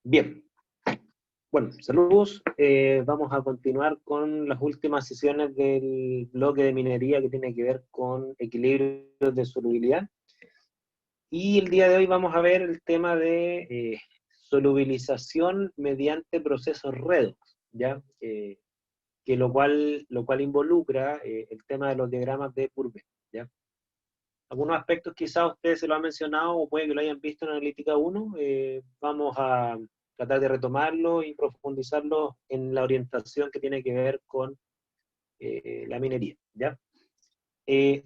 Bien, bueno, saludos. Vamos a continuar con las últimas sesiones del bloque de minería que tiene que ver con equilibrios de solubilidad. Y el día de hoy vamos a ver el tema de solubilización mediante procesos redox, ¿ya? Que lo cual involucra el tema de los diagramas de Purbe, ¿ya? Algunos aspectos quizás ustedes se lo han mencionado o puede que lo hayan visto en Analítica 1. Vamos a tratar de retomarlo y profundizarlo en la orientación que tiene que ver con la minería, ¿ya?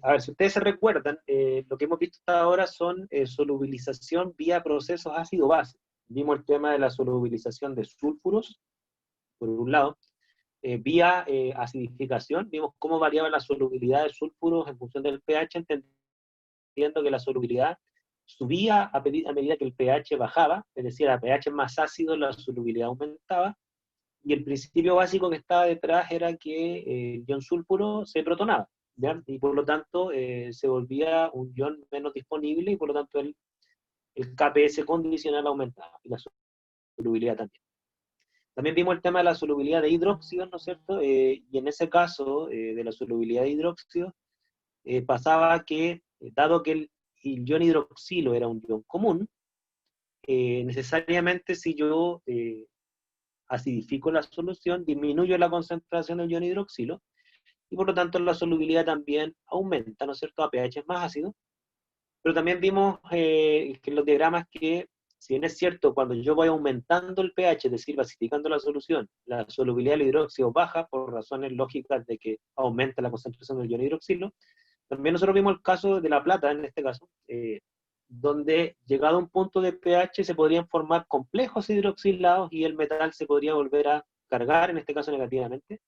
A ver, si ustedes se recuerdan, lo que hemos visto hasta ahora son solubilización vía procesos ácido-base. Vimos el tema de la solubilización de sulfuros, por un lado, vía acidificación, vimos cómo variaba la solubilidad de sulfuros en función del pH, entendiendo que la solubilidad subía a medida que el pH bajaba, es decir, a pH más ácido la solubilidad aumentaba, y el principio básico que estaba detrás era que el ion sulfuro se protonaba, ¿ya? Y por lo tanto se volvía un ion menos disponible y por lo tanto el KPS condicional aumentaba, y la solubilidad también. También vimos el tema de la solubilidad de hidróxidos, ¿no es cierto? Y en ese caso de la solubilidad de hidróxidos, pasaba que, dado que el ion hidroxilo era un ion común, necesariamente si yo acidifico la solución, disminuyo la concentración del ion hidroxilo, y por lo tanto la solubilidad también aumenta, ¿no es cierto?, a pH más ácido. Pero también vimos que en los diagramas que, si bien es cierto, cuando yo voy aumentando el pH, es decir, basificando la solución, la solubilidad del hidróxido baja por razones lógicas de que aumenta la concentración del ion hidroxilo. También nosotros vimos el caso de la plata, en este caso, donde llegado a un punto de pH se podrían formar complejos hidroxilados y el metal se podría volver a cargar, en este caso negativamente,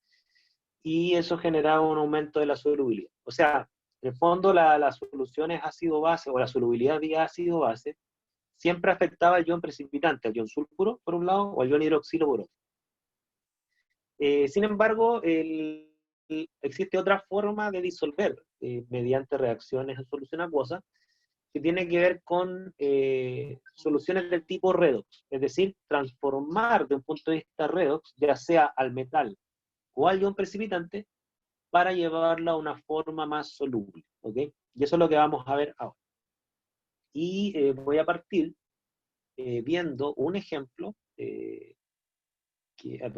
y eso generaba un aumento de la solubilidad. O sea, en el fondo la solución es ácido-base, o la solubilidad vía ácido-base, siempre afectaba al ion precipitante, al ion sulfuro por un lado, o al ion hidroxilo por otro. Sin embargo, existe otra forma de disolver mediante reacciones en solución acuosa, que tiene que ver con soluciones del tipo redox, es decir, transformar de un punto de vista redox, ya sea al metal o al ion precipitante, para llevarlo a una forma más soluble, ¿ok? Y eso es lo que vamos a ver ahora. Y voy a partir viendo un ejemplo, voy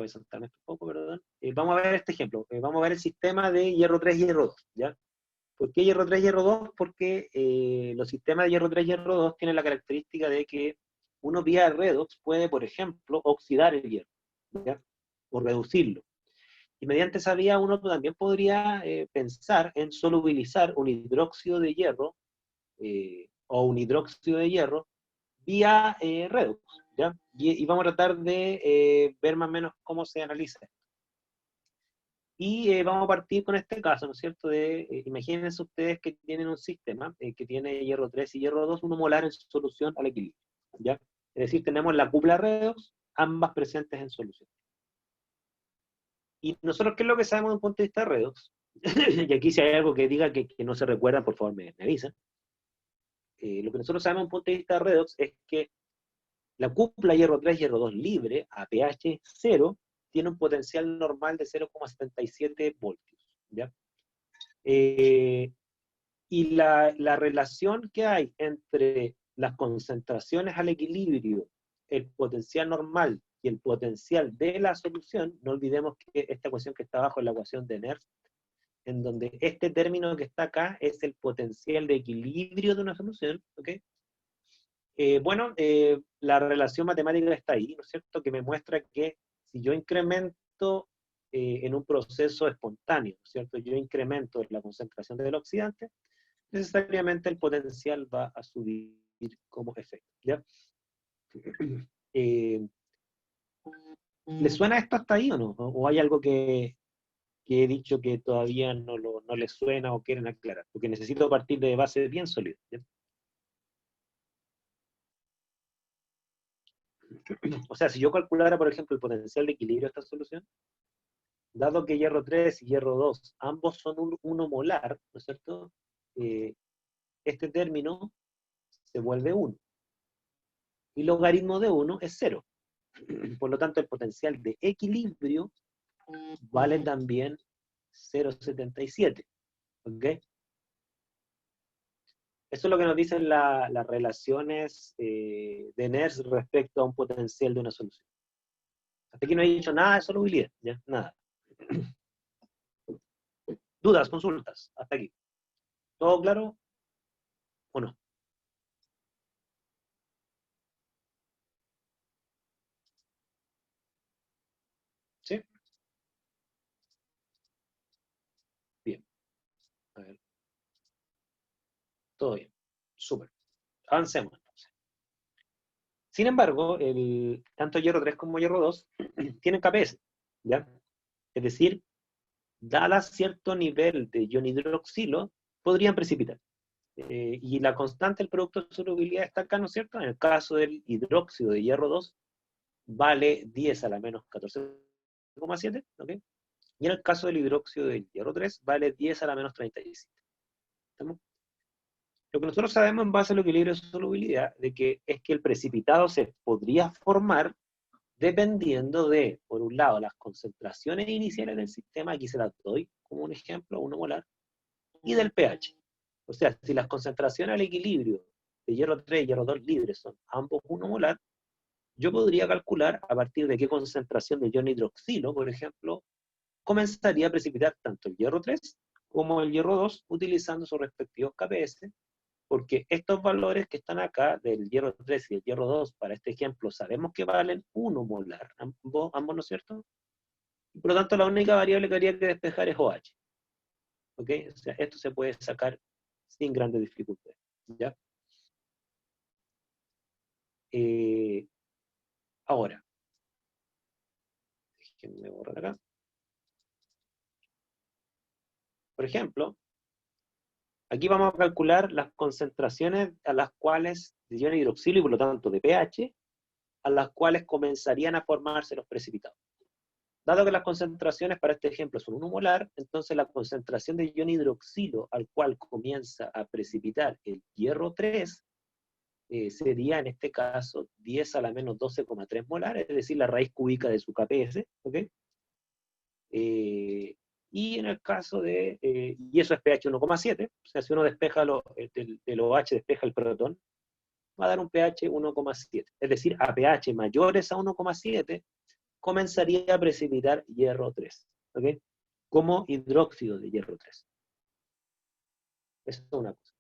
a saltarme un poco, perdón. Vamos a ver este ejemplo, vamos a ver el sistema de hierro 3 y hierro 2, ¿ya? ¿Por qué hierro 3 y hierro 2? Porque los sistemas de hierro 3 y hierro 2 tienen la característica de que uno vía redox puede, por ejemplo, oxidar el hierro, ¿ya? O reducirlo. Y mediante esa vía uno también podría pensar en solubilizar un hidróxido de hierro o un hidróxido de hierro vía redox, ¿ya? Y vamos a tratar de ver más o menos cómo se analiza. Y vamos a partir con este caso, ¿no es cierto? Imagínense ustedes que tienen un sistema que tiene hierro 3 y hierro 2, 1 molar en solución al equilibrio, ¿ya? Es decir, tenemos la cupla redox, ambas presentes en solución. Y nosotros, ¿qué es lo que sabemos desde un punto de vista redox? Y aquí si hay algo que diga que no se recuerda, por favor me avisan. Lo que nosotros sabemos desde un punto de vista redox es que la cupla hierro 3, hierro 2 libre a pH 0 tiene un potencial normal de 0,77 voltios, ¿ya? Y la relación que hay entre las concentraciones al equilibrio, el potencial normal y el potencial de la solución, no olvidemos que esta ecuación que está abajo es la ecuación de Nernst, en donde este término que está acá es el potencial de equilibrio de una solución, ¿ok? La relación matemática está ahí, ¿no es cierto? Que me muestra que si yo incremento en un proceso espontáneo, ¿no es cierto? Yo incremento la concentración del oxidante, necesariamente el potencial va a subir como efecto, ¿ya? ¿Le suena esto hasta ahí o no? ¿O hay algo que he dicho que todavía no les suena o quieren aclarar? Porque necesito partir de bases bien sólidas, ¿ya? O sea, si yo calculara, por ejemplo, el potencial de equilibrio de esta solución, dado que hierro 3 y hierro 2 ambos son 1 molar, ¿no es cierto? Este término se vuelve 1. Y logaritmo de 1 es 0. Por lo tanto, el potencial de equilibrio vale también 0,77. ¿Ok? Eso es lo que nos dicen las relaciones de Nernst respecto a un potencial de una solución. Hasta aquí no he dicho nada de solubilidad, ¿ya? Nada. Dudas, consultas, hasta aquí. ¿Todo claro o no? ¿Sí? Bien. A ver, todo bien. Súper. Avancemos entonces. Sin embargo, tanto hierro 3 como hierro 2 tienen KPS, ¿ya? Es decir, dada cierto nivel de ion hidroxilo, podrían precipitar. Y la constante del producto de solubilidad está acá, ¿no es cierto? En el caso del hidróxido de hierro 2, vale 10 a la menos 14,7, ¿ok? Y en el caso del hidróxido de hierro 3, vale 10 a la menos 37. ¿Estamos? Lo que nosotros sabemos en base al equilibrio de solubilidad es que el precipitado se podría formar dependiendo de, por un lado, las concentraciones iniciales del sistema, aquí se las doy como un ejemplo, 1 molar, y del pH. O sea, si las concentraciones al equilibrio de hierro 3 y hierro 2 libres son ambos 1 molar, yo podría calcular a partir de qué concentración de ion hidroxilo, por ejemplo, comenzaría a precipitar tanto el hierro 3 como el hierro 2 utilizando sus respectivos KPS, porque estos valores que están acá del hierro 3 y el hierro 2, para este ejemplo, sabemos que valen 1 molar, ambos, ¿no es cierto? Y por lo tanto, la única variable que habría que despejar es OH. ¿Ok? O sea, esto se puede sacar sin grandes dificultades. ¿Ya? Eh, ahora, déjenme borrar acá. Por ejemplo, aquí vamos a calcular las concentraciones a las cuales de ion hidroxilo y por lo tanto de pH, a las cuales comenzarían a formarse los precipitados. Dado que las concentraciones para este ejemplo son 1 molar, entonces la concentración de ion hidroxilo al cual comienza a precipitar el hierro 3 sería en este caso 10 a la menos 12,3 molar, es decir, la raíz cúbica de su KPS, ¿ok? Y en el caso y eso es pH 1,7, o sea, si uno despeja del OH, despeja el protón, va a dar un pH 1,7. Es decir, a pH mayores a 1,7 comenzaría a precipitar hierro 3, ¿ok? Como hidróxido de hierro 3. Eso es una cosa.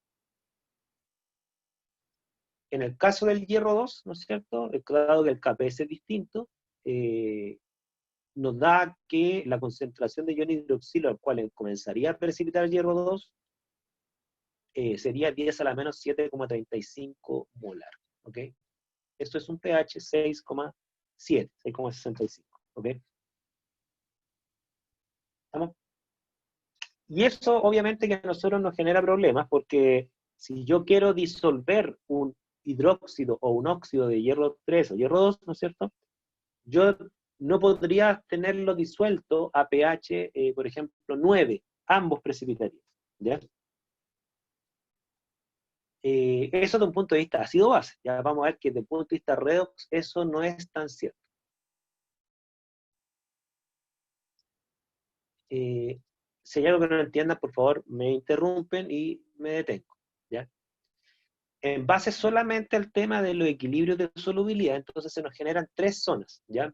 En el caso del hierro 2, ¿no es cierto? Dado que el KPS es distinto, nos da que la concentración de ion hidroxilo al cual comenzaría a precipitar el hierro 2 sería 10 a la menos 7,35 molar. ¿Ok? Esto es un pH 6,7, 6,65. ¿Ok? ¿Estamos? Y eso obviamente que a nosotros nos genera problemas porque si yo quiero disolver un hidróxido o un óxido de hierro 3 o hierro 2, ¿no es cierto? Yo no podría tenerlo disuelto a pH, por ejemplo, 9, ambos precipitarían. ¿Ya? Eso de un punto de vista ácido-base. Ya vamos a ver que desde el punto de vista redox eso no es tan cierto. Si hay algo que no entiendan, por favor, me interrumpen y me detengo. ¿Ya? En base solamente al tema de los equilibrios de solubilidad, entonces se nos generan 3 zonas. ¿Ya?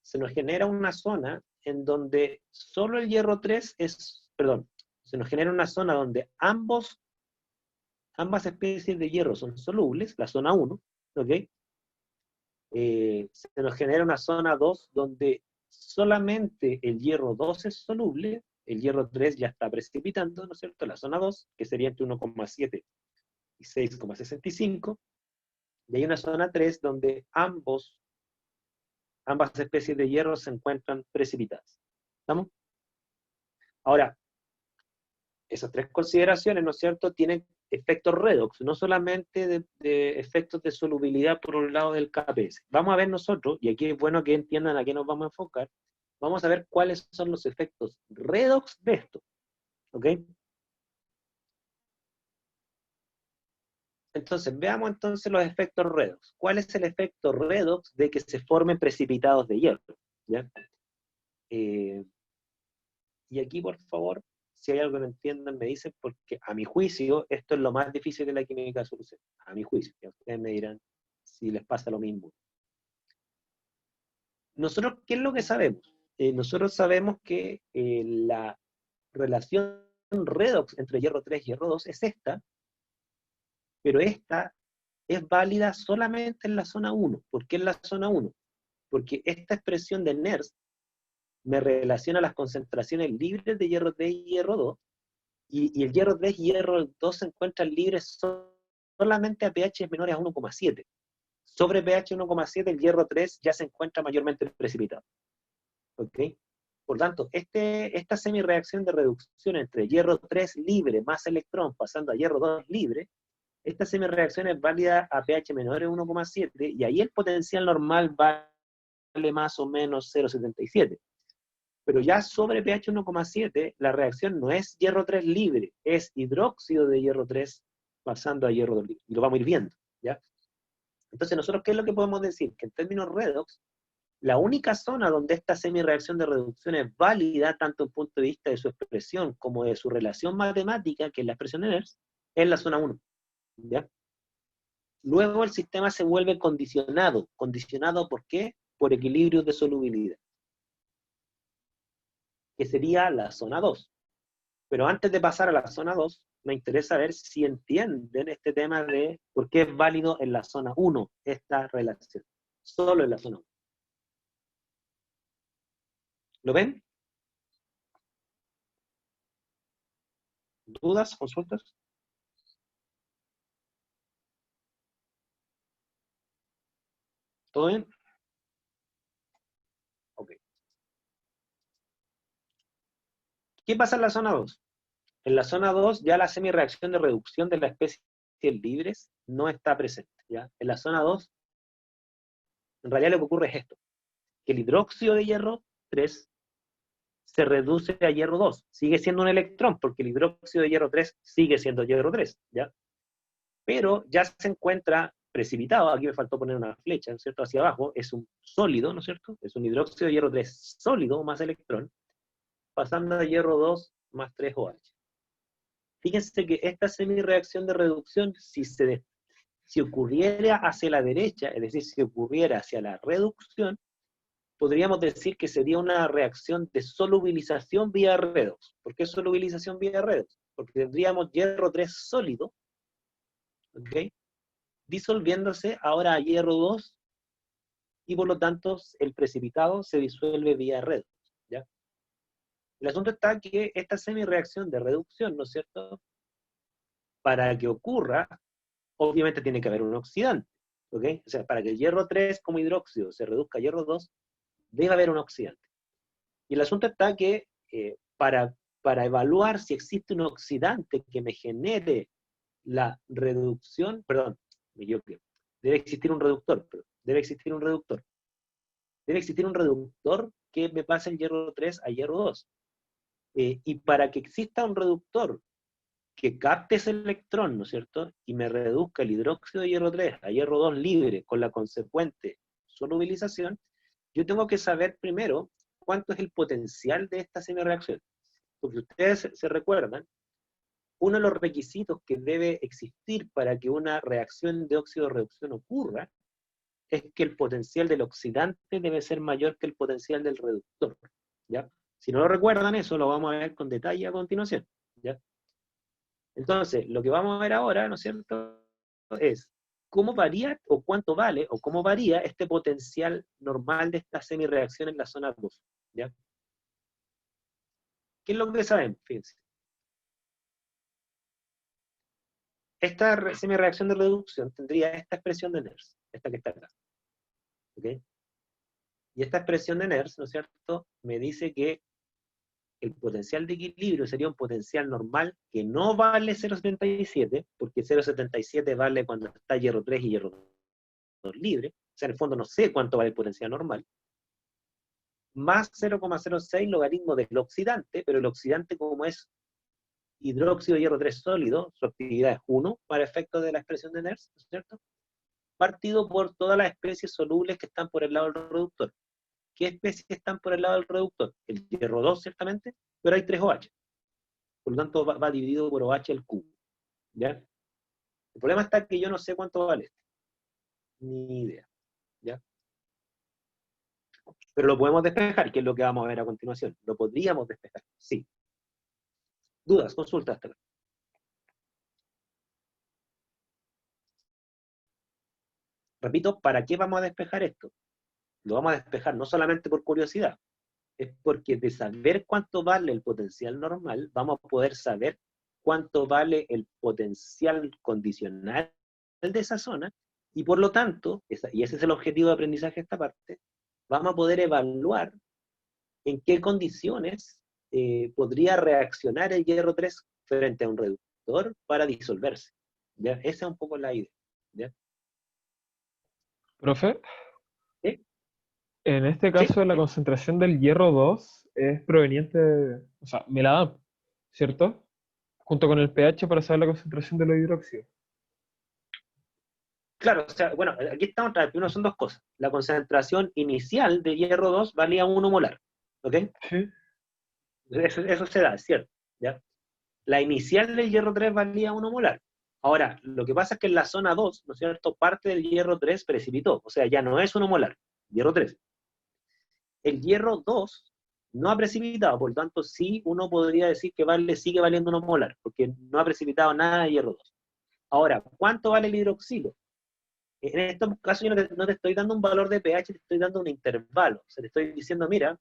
Se nos genera una zona en donde solo el hierro 3 perdón, se nos genera una zona donde ambas especies de hierro son solubles, la zona 1, ¿ok? Se nos genera una zona 2 donde solamente el hierro 2 es soluble, el hierro 3 ya está precipitando, ¿no es cierto? La zona 2, que sería entre 1,7 y 6,65, y hay una zona 3 donde ambas especies de hierro se encuentran precipitadas. ¿Estamos? Ahora, esas 3 consideraciones, ¿no es cierto?, tienen efectos redox, no solamente de efectos de solubilidad por un lado del KPS. Vamos a ver nosotros, y aquí es bueno que entiendan a qué nos vamos a enfocar, vamos a ver cuáles son los efectos redox de esto. ¿Ok? Entonces, veamos entonces los efectos redox. ¿Cuál es el efecto redox de que se formen precipitados de hierro? ¿Ya? Y aquí, por favor, si hay algo que no entiendan, me dicen, porque a mi juicio, esto es lo más difícil de la química de solución. A mi juicio. Ya ustedes me dirán si les pasa lo mismo. Nosotros, ¿qué es lo que sabemos? Nosotros sabemos que la relación redox entre hierro 3 y hierro 2 es esta, pero esta es válida solamente en la zona 1. ¿Por qué en la zona 1? Porque esta expresión de Nernst me relaciona las concentraciones libres de hierro 3 y hierro 2, y el hierro 3 y hierro 2 se encuentran libres solamente a pH menores a 1,7. Sobre pH 1,7 el hierro 3 ya se encuentra mayormente precipitado. ¿Ok? Por tanto, esta semireacción de reducción entre hierro 3 libre más electrón pasando a hierro 2 libre, esta semireacción es válida a pH menores a 1,7, y ahí el potencial normal vale más o menos 0,77. Pero ya sobre pH 1,7, la reacción no es hierro 3 libre, es hidróxido de hierro 3 pasando a hierro 2 libre. Y lo vamos a ir viendo, ¿ya? Entonces, nosotros, ¿qué es lo que podemos decir? Que en términos redox, la única zona donde esta semireacción de reducción es válida, tanto en punto de vista de su expresión como de su relación matemática, que es la expresión de Nernst, es la zona 1, ¿ya? Luego el sistema se vuelve condicionado. ¿Condicionado por qué? Por equilibrios de solubilidad, que sería la zona 2. Pero antes de pasar a la zona 2, me interesa ver si entienden este tema de por qué es válido en la zona 1 esta relación. Solo en la zona 1. ¿Lo ven? ¿Dudas? ¿Consultas? ¿Todo bien? Ok. ¿Qué pasa en la zona 2? En la zona 2 ya la semireacción de reducción de las especies libres no está presente, ¿ya? En la zona 2, en realidad lo que ocurre es esto, que el hidróxido de hierro 3 se reduce a hierro 2. Sigue siendo un electrón, porque el hidróxido de hierro 3 sigue siendo hierro 3, ¿ya? Pero ya se encuentra precipitado, aquí me faltó poner una flecha, ¿no es cierto?, hacia abajo, es un sólido, ¿no es cierto?, es un hidróxido de hierro 3 sólido más electrón, pasando a hierro 2 más 3 OH. Fíjense que esta semireacción de reducción, si ocurriera hacia la derecha, es decir, si ocurriera hacia la reducción, podríamos decir que sería una reacción de solubilización vía redox. ¿Por qué solubilización vía redox? Porque tendríamos hierro 3 sólido, ¿ok?, disolviéndose ahora a hierro 2, y por lo tanto el precipitado se disuelve vía redox, ¿ya? El asunto está que esta semireacción de reducción, ¿no es cierto?, para que ocurra, obviamente tiene que haber un oxidante, ¿ok? O sea, para que el hierro 3 como hidróxido se reduzca a hierro 2, debe haber un oxidante. Y el asunto está que para evaluar si existe un oxidante que me genere la reducción, perdón, me equivoqué, debe existir un reductor, debe existir un reductor. Debe existir un reductor que me pase el hierro 3 a hierro 2. Y para que exista un reductor que capte ese electrón, ¿no es cierto?, y me reduzca el hidróxido de hierro 3 a hierro 2 libre con la consecuente solubilización, yo tengo que saber primero cuánto es el potencial de esta semireacción. Porque ustedes se recuerdan, uno de los requisitos que debe existir para que una reacción de óxido-reducción ocurra es que el potencial del oxidante debe ser mayor que el potencial del reductor, ¿ya? Si no lo recuerdan, eso lo vamos a ver con detalle a continuación, ¿ya? Entonces, lo que vamos a ver ahora, ¿no es cierto?, es cómo varía o cuánto vale o cómo varía este potencial normal de esta semireacción en la zona 2, ¿ya? ¿Qué es lo que saben? Fíjense. Esta semireacción de reducción tendría esta expresión de Nernst, esta que está acá, ¿ok? Y esta expresión de Nernst, ¿no es cierto?, me dice que el potencial de equilibrio sería un potencial normal que no vale 0,77, porque 0,77 vale cuando está hierro 3 y hierro 2 libre, o sea, en el fondo no sé cuánto vale el potencial normal, más 0,06 logaritmo del oxidante, pero el oxidante como es hidróxido de hierro 3 sólido, su actividad es 1 para efectos de la expresión de Nernst, ¿no es cierto? Partido por todas las especies solubles que están por el lado del reductor. ¿Qué especies están por el lado del reductor? El hierro 2, ciertamente, pero hay 3 OH. Por lo tanto, va dividido por OH al cubo. ¿Ya? El problema está que yo no sé cuánto vale este. Ni idea. ¿Ya? Pero lo podemos despejar, que es lo que vamos a ver a continuación. Lo podríamos despejar, sí. ¿Dudas? Consultas. Repito, ¿para qué vamos a despejar esto? Lo vamos a despejar no solamente por curiosidad, es porque de saber cuánto vale el potencial normal, vamos a poder saber cuánto vale el potencial condicional de esa zona, y por lo tanto, y ese es el objetivo de aprendizaje de esta parte, vamos a poder evaluar en qué condiciones podría reaccionar el hierro 3 frente a un reductor para disolverse. ¿Ya? Esa es un poco la idea. ¿Ya? Profe, ¿Sí? en este ¿Sí? caso la concentración del hierro 2 es proveniente, o sea, me la dan, ¿cierto? Junto con el pH para saber la concentración de los hidróxidos. Claro, o sea, bueno, aquí estamos, primero son dos cosas. La concentración inicial de hierro 2 valía 1 molar, ¿ok? Sí. Eso se da, es cierto, ¿ya? La inicial del hierro 3 valía 1 molar. Ahora, lo que pasa es que en la zona 2, ¿no es cierto?, parte del hierro 3 precipitó, o sea, ya no es 1 molar, hierro 3. El hierro 2 no ha precipitado, por lo tanto, sí uno podría decir que sigue valiendo 1 molar, porque no ha precipitado nada de hierro 2. Ahora, ¿cuánto vale el hidroxilo? En estos casos yo no te estoy dando un valor de pH, te estoy dando un intervalo. O sea, te estoy diciendo, mira,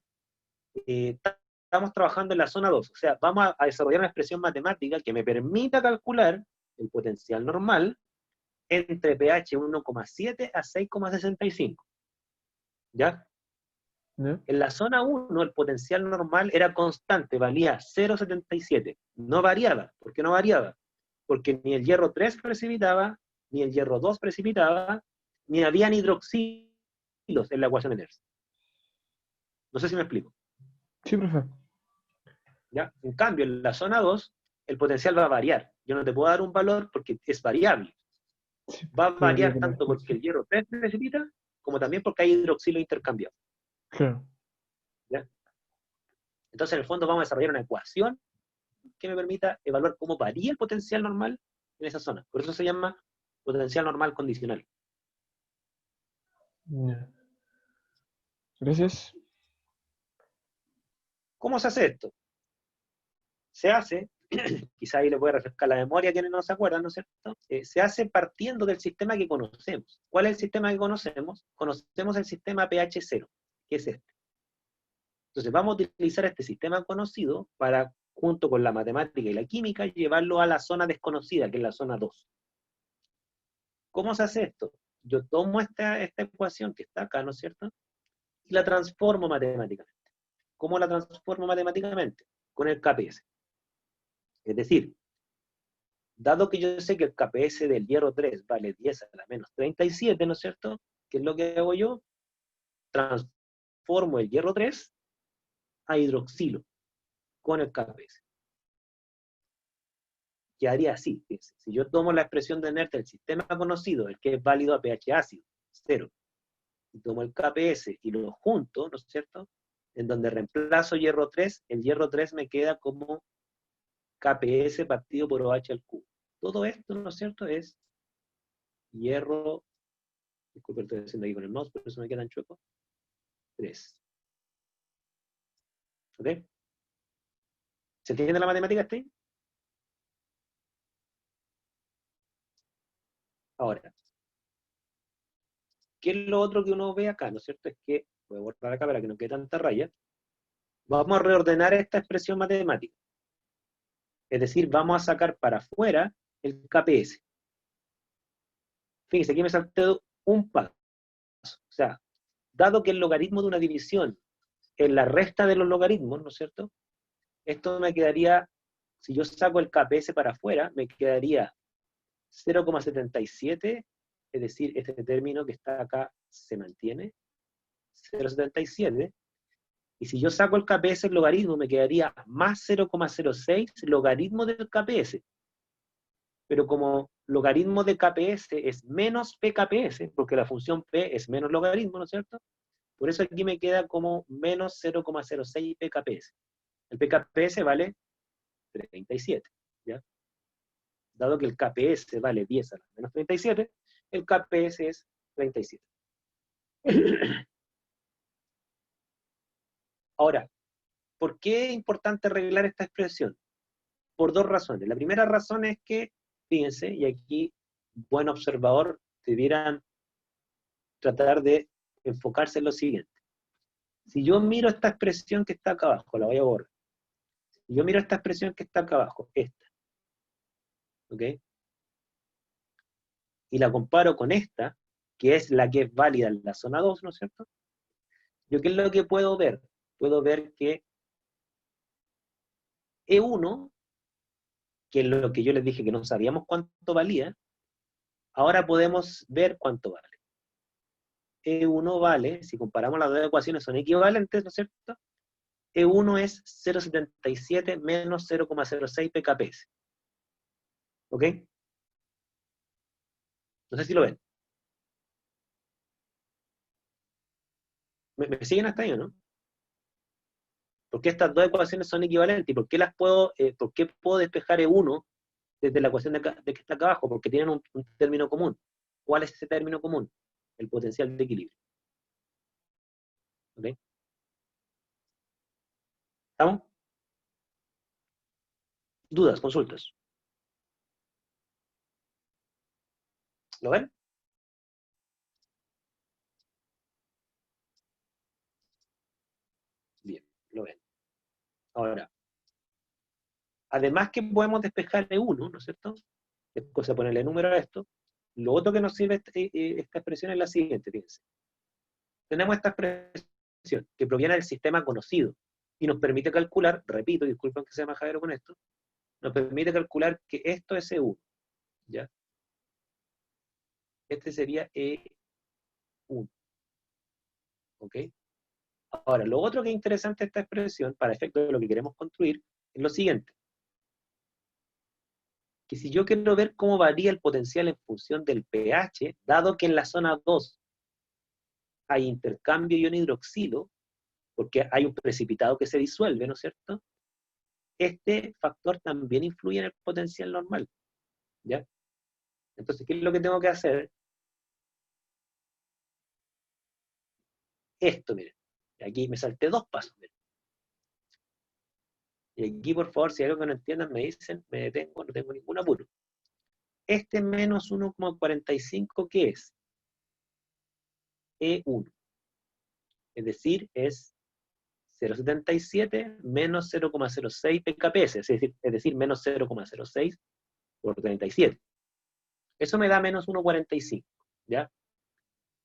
estamos trabajando en la zona 2. O sea, vamos a desarrollar una expresión matemática que me permita calcular el potencial normal entre pH 1,7 a 6,65. ¿Ya? ¿Ya? En la zona 1 el potencial normal era constante, valía 0,77. No variaba. ¿Por qué no variaba? Porque ni el hierro 3 precipitaba, ni el hierro 2 precipitaba, ni había hidroxilos en la ecuación de Nernst. No sé si me explico. Sí, profe. ¿Ya? En cambio, en la zona 2, el potencial va a variar. Yo no te puedo dar un valor porque es variable. Sí, Va a que varía variar por los tanto porque espacios. el hierro 3 precipita, como también porque hay hidroxilo intercambiado. Claro. ¿Ya? Entonces, en el fondo, vamos a desarrollar una ecuación que me permita evaluar cómo varía el potencial normal en esa zona. Por eso se llama potencial normal condicional. Ya. Gracias. ¿Cómo se hace esto? Se hace, quizá ahí le puede refrescar la memoria a quienes no se acuerdan, ¿no es cierto? Se hace partiendo del sistema que conocemos. ¿Cuál es el sistema que conocemos? Conocemos el sistema pH 0, que es este. Entonces vamos a utilizar este sistema conocido para, junto con la matemática y la química, llevarlo a la zona desconocida, que es la zona 2. ¿Cómo se hace esto? Yo tomo esta ecuación que está acá, ¿no es cierto? Y la transformo matemáticamente. ¿Cómo la transformo matemáticamente? Con el KPS. Es decir, dado que yo sé que el KPS del hierro 3 vale 10 a la menos 37, ¿no es cierto? ¿Qué es lo que hago yo? Transformo el hierro 3 a hidroxilo con el KPS. Quedaría así. Fíjense. Si yo tomo la expresión de Nernst del sistema conocido, el que es válido a pH ácido, 0, y tomo el KPS y lo junto, ¿no es cierto? En donde reemplazo hierro 3, el hierro 3 me queda como KPS partido por OH al cubo. Todo esto, ¿no es cierto? Es hierro, disculpe, estoy haciendo aquí con el mouse, por eso me quedan chuecos, 3. ¿Ok? ¿Se entiende la matemática hasta ahí? Ahora, ¿qué es lo otro que uno ve acá? ¿No es cierto? Es que, voy a borrar acá para que no quede tanta raya, vamos a reordenar esta expresión matemática. Es decir, vamos a sacar para afuera el KPS. Fíjense, aquí me salté un paso. O sea, dado que el logaritmo de una división es la resta de los logaritmos, ¿no es cierto? Esto me quedaría, si yo saco el KPS para afuera, me quedaría 0,77, es decir, este término que está acá se mantiene, 0,77, Y si yo saco el KPS el logaritmo, me quedaría más 0,06 logaritmo del KPS. Pero como logaritmo de KPS es menos PKPS, porque la función P es menos logaritmo, ¿no es cierto? Por eso aquí me queda como menos 0,06 PKPS. El PKPS vale 37, ¿ya? Dado que el KPS vale 10 a la menos 37, el KPS es 37. Ahora, ¿por qué es importante arreglar esta expresión? Por dos razones. La primera razón es que, fíjense, y aquí, buen observador, debieran tratar de enfocarse en lo siguiente. Si yo miro esta expresión que está acá abajo, la voy a borrar. Si yo miro esta expresión que está acá abajo, esta, ¿ok? Y la comparo con esta, que es la que es válida en la zona 2, ¿no es cierto? ¿Yo qué es lo que puedo ver? Puedo ver que E1, que es lo que yo les dije que no sabíamos cuánto valía, ahora podemos ver cuánto vale. E1 vale, si comparamos las dos ecuaciones son equivalentes, ¿no es cierto? E1 es 0,77 menos 0,06 PKPS. ¿Ok? No sé si lo ven. ¿Me siguen hasta ahí o no? Porque estas dos ecuaciones son equivalentes. ¿Y por qué por qué puedo despejar E1 desde la ecuación de que está acá abajo? Porque tienen un término común. ¿Cuál es ese término común? El potencial de equilibrio. ¿Ok? ¿Estamos? ¿Dudas? ¿Consultas? ¿Lo ven? Bien, lo ven. Ahora, además que podemos despejar E1, ¿no es cierto? Es cosa de ponerle número a esto. Lo otro que nos sirve esta expresión es la siguiente, fíjense. Tenemos esta expresión que proviene del sistema conocido y nos permite calcular, repito, disculpen que sea majadero con esto, nos permite calcular que esto es E1, ¿ya? Este sería E1, ¿ok? Ahora, lo otro que es interesante de esta expresión, para efecto de lo que queremos construir, es lo siguiente. Que si yo quiero ver cómo varía el potencial en función del pH, dado que en la zona 2 hay intercambio ion-hidroxilo, porque hay un precipitado que se disuelve, ¿no es cierto? Este factor también influye en el potencial normal, ¿ya? Entonces, ¿qué es lo que tengo que hacer? Esto, miren. Aquí me salté dos pasos, miren. Y aquí, por favor, si hay algo que no entiendan, me dicen, me detengo, no tengo ningún apuro. Este menos 1,45, ¿qué es? E1. Es decir, es 0,77 menos 0,06 PKPS, es decir, menos 0,06 por 37. Eso me da menos 1,45, ¿ya?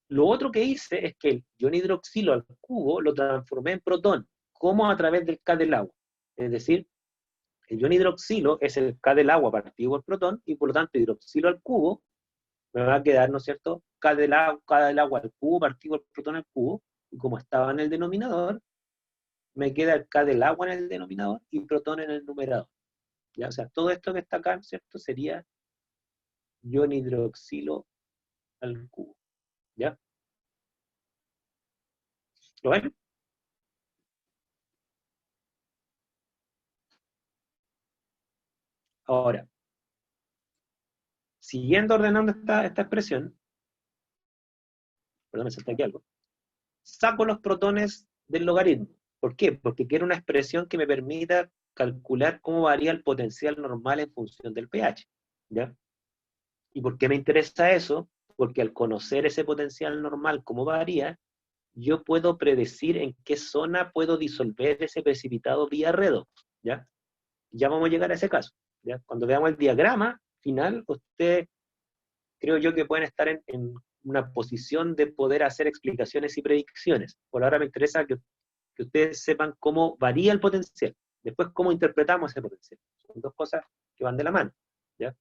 Lo otro que hice es que el ion hidroxilo al cubo lo transformé en protón, como a través del K del agua. Es decir, el ion hidroxilo es el K del agua partido por protón, y por lo tanto hidroxilo al cubo me va a quedar, ¿no es cierto?, K del agua al cubo partido por protón al cubo, y como estaba en el denominador, me queda el K del agua en el denominador y protón en el numerador. ¿Ya? O sea, todo esto que está acá, ¿cierto?, sería ion hidroxilo al cubo. ¿Ya? ¿Lo ven? Ahora, siguiendo ordenando esta expresión, perdón, me salté aquí algo, saco los protones del logaritmo. ¿Por qué? Porque quiero una expresión que me permita calcular cómo varía el potencial normal en función del pH. ¿Ya? ¿Y por qué me interesa eso? Porque al conocer ese potencial normal, cómo varía, yo puedo predecir en qué zona puedo disolver ese precipitado vía redox. ¿Ya? Ya vamos a llegar a ese caso. ¿Ya? Cuando veamos el diagrama final, usted creo yo que pueden estar en una posición de poder hacer explicaciones y predicciones. Por ahora me interesa que ustedes sepan cómo varía el potencial. Después, cómo interpretamos ese potencial. Son dos cosas que van de la mano. ¿Ya?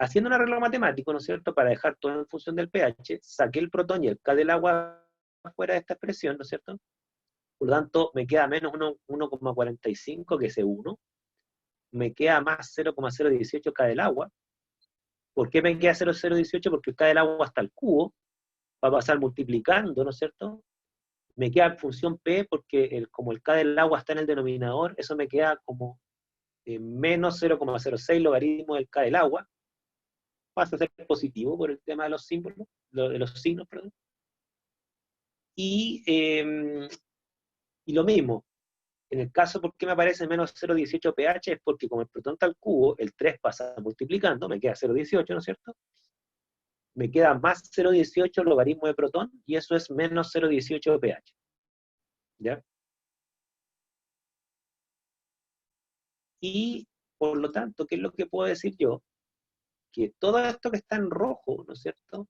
Haciendo un arreglo matemático, ¿no es cierto?, para dejar todo en función del pH, saqué el protón y el K del agua fuera de esta expresión, ¿no es cierto? Por lo tanto, me queda menos 1,45, que es E1. Me queda más 0,018 K del agua. ¿Por qué me queda 0,018? Porque K del agua hasta el cubo va a pasar multiplicando, ¿no es cierto? Me queda función P porque como el K del agua está en el denominador, eso me queda como menos 0,06 logaritmo del K del agua. Pasa a ser positivo por el tema de los símbolos, de los signos, perdón. Y lo mismo, en el caso, ¿por qué me aparece menos 0,18 pH? Es porque como el protón está al cubo, el 3 pasa multiplicando, me queda 0,18, ¿no es cierto? Me queda más 0,18 logaritmo de protón, y eso es menos 0,18 pH. ¿Ya? Y, por lo tanto, ¿qué es lo que puedo decir yo? Que todo esto que está en rojo, ¿no es cierto?,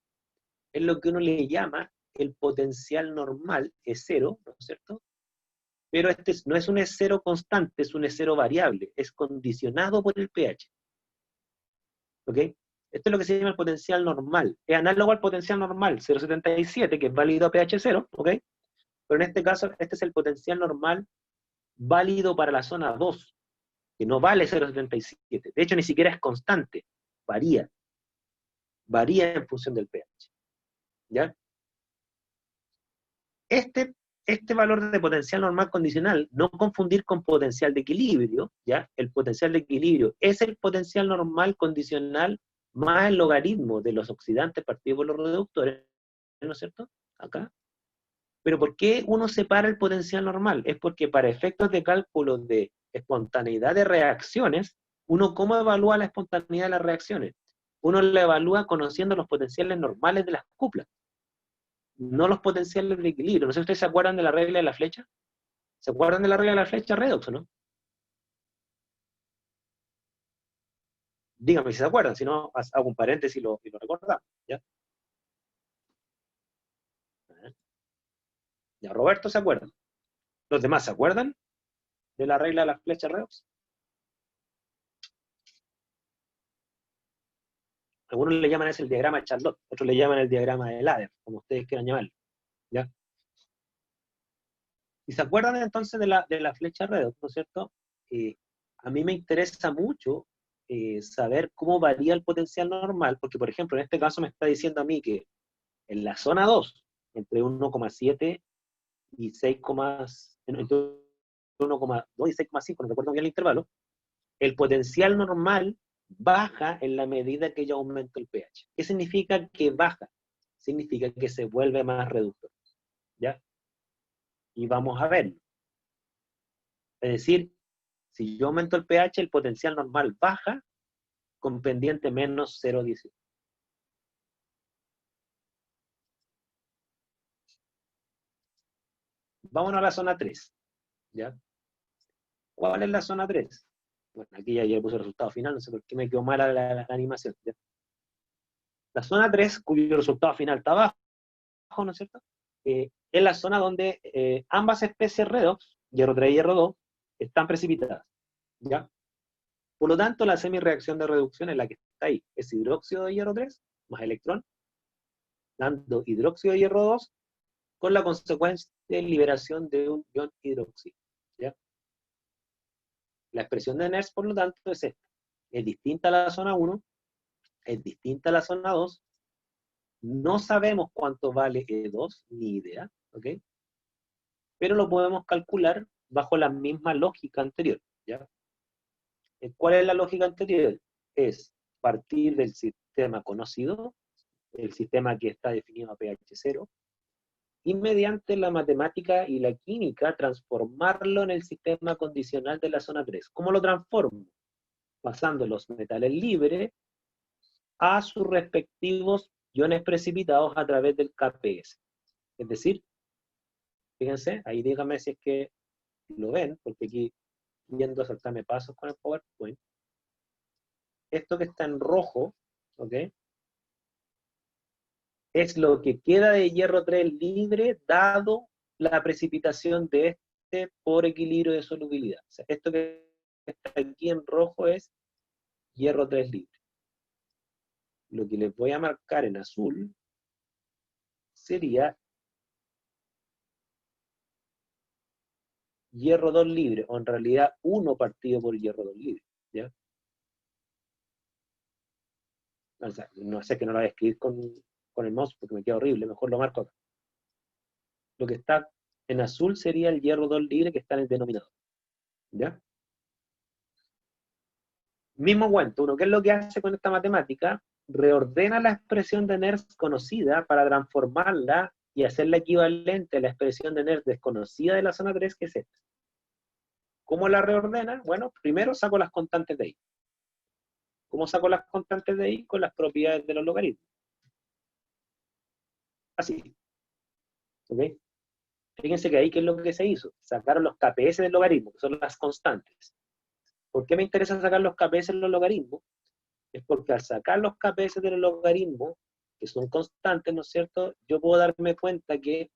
es lo que uno le llama el potencial normal, E0, ¿no es cierto? Pero este no es un E0 constante, es un E0 variable, es condicionado por el pH. ¿Ok? Esto es lo que se llama el potencial normal. Es análogo al potencial normal, 0,77, que es válido a pH 0, ¿ok? Pero en este caso, este es el potencial normal válido para la zona 2, que no vale 0,77. De hecho, ni siquiera es constante, varía. Varía en función del pH. ¿Ya? Este valor de potencial normal condicional, no confundir con potencial de equilibrio, ¿ya? El potencial de equilibrio es el potencial normal condicional más el logaritmo de los oxidantes partidos por los reductores, ¿no es cierto? Acá. Pero ¿por qué uno separa el potencial normal? Es porque para efectos de cálculo de espontaneidad de reacciones, uno ¿cómo evalúa la espontaneidad de las reacciones? Uno la evalúa conociendo los potenciales normales de las cuplas, no los potenciales de equilibrio. No sé si ustedes se acuerdan de la regla de la flecha. ¿Se acuerdan de la regla de la flecha redox, no? Díganme si se acuerdan, si no, hago un paréntesis y lo recordamos. ¿Ya? Ya, Roberto se acuerda. ¿Los demás se acuerdan de la regla de la flecha redox? Algunos le llaman ese el diagrama de Charlotte, otros le llaman el diagrama de Ladder, como ustedes quieran llamarlo. ¿Ya? Y se acuerdan entonces de la flecha redox, ¿no es cierto? A mí me interesa mucho saber cómo varía el potencial normal, porque por ejemplo en este caso me está diciendo a mí que en la zona 2, entre 1,7 y 6, entre 1,2 y 6,5, no recuerdo bien el intervalo, el potencial normal baja en la medida que yo aumento el pH. ¿Qué significa que baja? Significa que se vuelve más reductor. ¿Ya? Y vamos a verlo. Es decir, si yo aumento el pH, el potencial normal baja con pendiente menos 0,18. Vámonos a la zona 3. ¿Ya? ¿Cuál es la zona 3? Bueno, aquí ya puse el resultado final, no sé por qué me quedó mala la animación. ¿Ya? La zona 3, cuyo resultado final está abajo, ¿no es cierto? Es la zona donde ambas especies redox, hierro 3 y hierro 2, están precipitadas. ¿Ya? Por lo tanto, la semireacción de reducción es la que está ahí. Es hidróxido de hierro 3 más electrón, dando hidróxido de hierro 2 con la consecuencia de liberación de un ion hidróxido. ¿Ya? La expresión de Nernst, por lo tanto, es esta. Es distinta a la zona 1, es distinta a la zona 2. No sabemos cuánto vale E2, ni idea, ¿ok? Pero lo podemos calcular bajo la misma lógica anterior, ¿ya? ¿Cuál es la lógica anterior? Es partir del sistema conocido, el sistema que está definido a pH 0, y mediante la matemática y la química transformarlo en el sistema condicional de la zona 3. ¿Cómo lo transformo? Pasando los metales libres a sus respectivos iones precipitados a través del KPS. Es decir, fíjense, ahí díganme si es que lo ven, porque aquí viendo saltarme pasos con el PowerPoint, esto que está en rojo, ¿ok? Es lo que queda de hierro 3 libre dado la precipitación de este por equilibrio de solubilidad. O sea, esto que está aquí en rojo es hierro 3 libre. Lo que les voy a marcar en azul sería hierro 2 libre, o en realidad 1 partido por hierro 2 libre, ¿ya? O sea, no sé que no lo voy a escribir con el mouse porque me queda horrible, mejor lo marco acá. Lo que está en azul sería el hierro 2 libre que está en el denominador, ¿ya? Mismo cuento, uno, ¿qué es lo que hace con esta matemática? Reordena la expresión de Nernst conocida para transformarla y hacerla equivalente a la expresión de Nernst desconocida de la zona 3, que es esta. ¿Cómo la reordena? Bueno, primero saco las constantes de ahí. ¿Cómo saco las constantes de ahí? Con las propiedades de los logaritmos. Así. ¿Ok? Fíjense que ahí, ¿qué es lo que se hizo? Sacaron los KPS del logaritmo, que son las constantes. ¿Por qué me interesa sacar los KPS de los logaritmos? Es porque al sacar los KPS del logaritmo, que son constantes, ¿no es cierto? Yo puedo darme cuenta que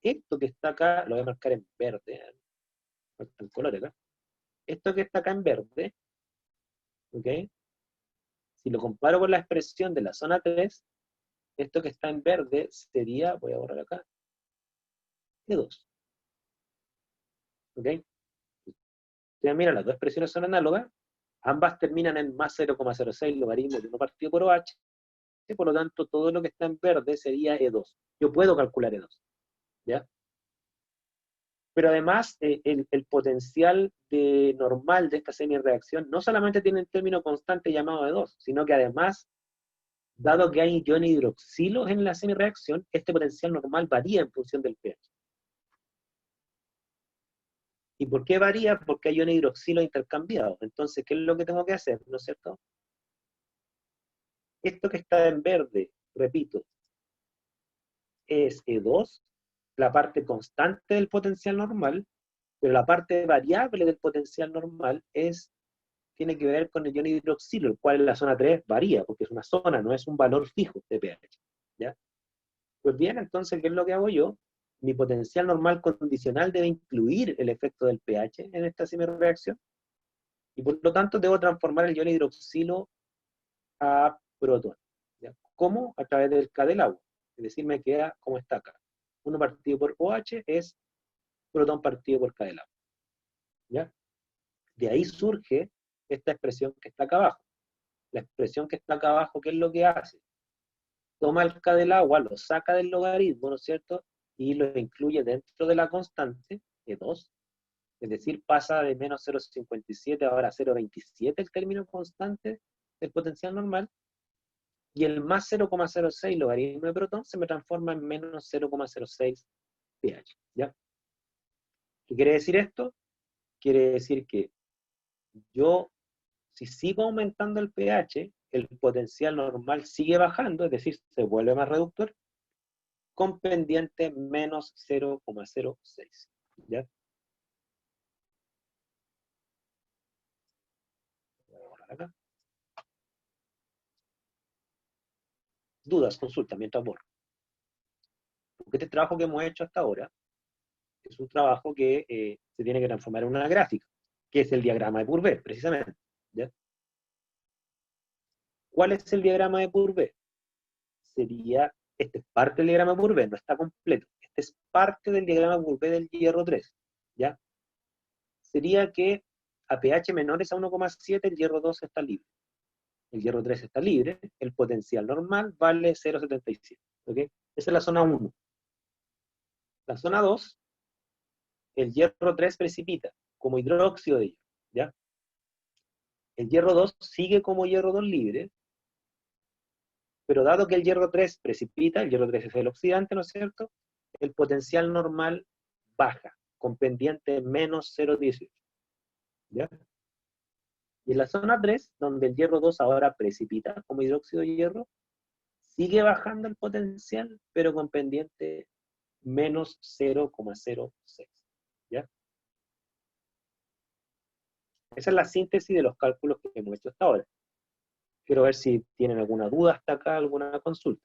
esto que está acá, lo voy a marcar en verde, el color acá. Esto que está acá en verde, ¿ok? Si lo comparo con la expresión de la zona 3, esto que está en verde sería, voy a borrar acá, E2. ¿Ok? Ustedes miran, las dos expresiones son análogas, ambas terminan en más 0,06 logaritmo de 1 partido por OH, por lo tanto todo lo que está en verde sería E2. Yo puedo calcular E2, ¿ya? Pero además, el potencial normal de esta semi-reacción no solamente tiene un término constante llamado E2, sino que además, dado que hay iones hidroxilos en la semi-reacción, este potencial normal varía en función del pH. ¿Y por qué varía? Porque hay iones hidroxilos intercambiados. Entonces, ¿qué es lo que tengo que hacer? ¿No es cierto? Esto que está en verde, repito, es E2, la parte constante del potencial normal, pero la parte variable del potencial normal tiene que ver con el ion hidroxilo, el cual en la zona 3 varía, porque es una zona, no es un valor fijo de pH. ¿Ya? Pues bien, entonces, ¿qué es lo que hago yo? Mi potencial normal condicional debe incluir el efecto del pH en esta semireacción, y por lo tanto debo transformar el ion hidroxilo a protón. ¿Ya? ¿Cómo? A través del K del agua. Es decir, me queda como está acá. 1 partido por OH es protón partido por K del agua. ¿Ya? De ahí surge esta expresión que está acá abajo. La expresión que está acá abajo, ¿qué es lo que hace? Toma el K del agua, lo saca del logaritmo, ¿no es cierto? Y lo incluye dentro de la constante E2. Es decir, pasa de menos 0,57 ahora a 0,27 el término constante del potencial normal. Y el más 0,06 logaritmo de protón se me transforma en menos 0,06 pH. ¿Ya? ¿Qué quiere decir esto? Quiere decir que yo, si sigo aumentando el pH, el potencial normal sigue bajando, es decir, se vuelve más reductor, con pendiente menos 0,06. ¿Ya? Acá. Dudas, consulta mientras borro. Porque este trabajo que hemos hecho hasta ahora es un trabajo que se tiene que transformar en una gráfica, que es el diagrama de Pourbet, precisamente. ¿Ya? ¿Cuál es el diagrama de Pourbet? Sería, este es parte del diagrama de Pourbet, no está completo. Este es parte del diagrama de Pourbet del hierro 3. ¿Ya? Sería que a pH menores a 1,7 el hierro 2 está libre. El hierro 3 está libre, el potencial normal vale 0,77. ¿Ok? Esa es la zona 1. La zona 2, el hierro 3 precipita como hidróxido de hierro. ¿Ya? El hierro 2 sigue como hierro 2 libre, pero dado que el hierro 3 precipita, el hierro 3 es el oxidante, ¿no es cierto? El potencial normal baja, con pendiente menos 0,18. ¿Ya? Y en la zona 3, donde el hierro 2 ahora precipita como hidróxido de hierro, sigue bajando el potencial, pero con pendiente menos 0,06. ¿Ya? Esa es la síntesis de los cálculos que hemos hecho hasta ahora. Quiero ver si tienen alguna duda hasta acá, alguna consulta.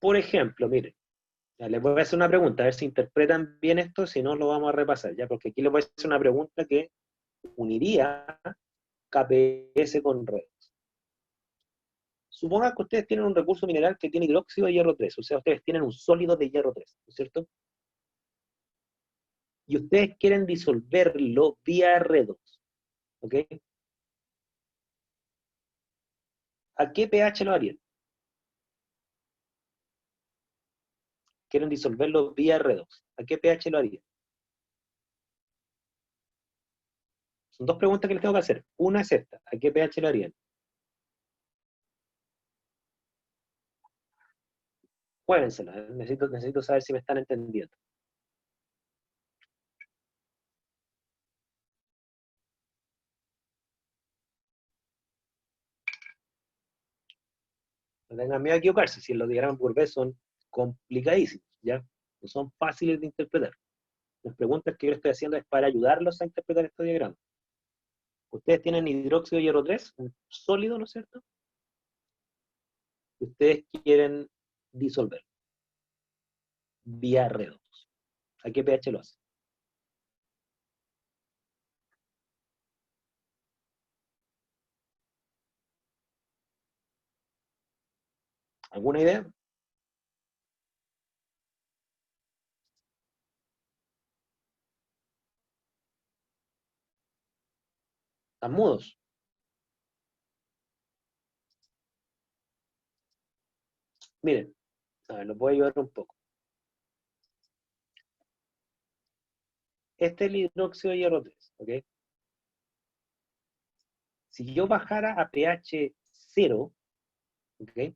Por ejemplo, miren, ya les voy a hacer una pregunta, a ver si interpretan bien esto, si no lo vamos a repasar, ya, porque aquí les voy a hacer una pregunta que uniría KPS con redes. Supongan que ustedes tienen un recurso mineral que tiene hidróxido de hierro 3, o sea, ustedes tienen un sólido de hierro 3, ¿no es cierto? Y ustedes quieren disolverlo vía redox, ¿ok? ¿A qué pH lo harían? Quieren disolverlo vía redox. ¿A qué pH lo harían? Son dos preguntas que les tengo que hacer. Una es esta. ¿A qué pH lo harían? Juéguensela. Necesito saber si me están entendiendo. No tengan miedo a equivocarse. Si los diagramas Courbet son complicadísimos, ¿ya? No son fáciles de interpretar. Las preguntas que yo les estoy haciendo es para ayudarlos a interpretar estos diagramas. Ustedes tienen hidróxido de hierro 3, un sólido, ¿no es cierto? Ustedes quieren disolver vía redox. ¿A qué pH lo hacen? ¿Alguna idea? ¿Están mudos? Miren, a ver, los voy a ayudar un poco. Este es el hidróxido de hierro 3, ¿ok? Si yo bajara a pH 0, ¿ok?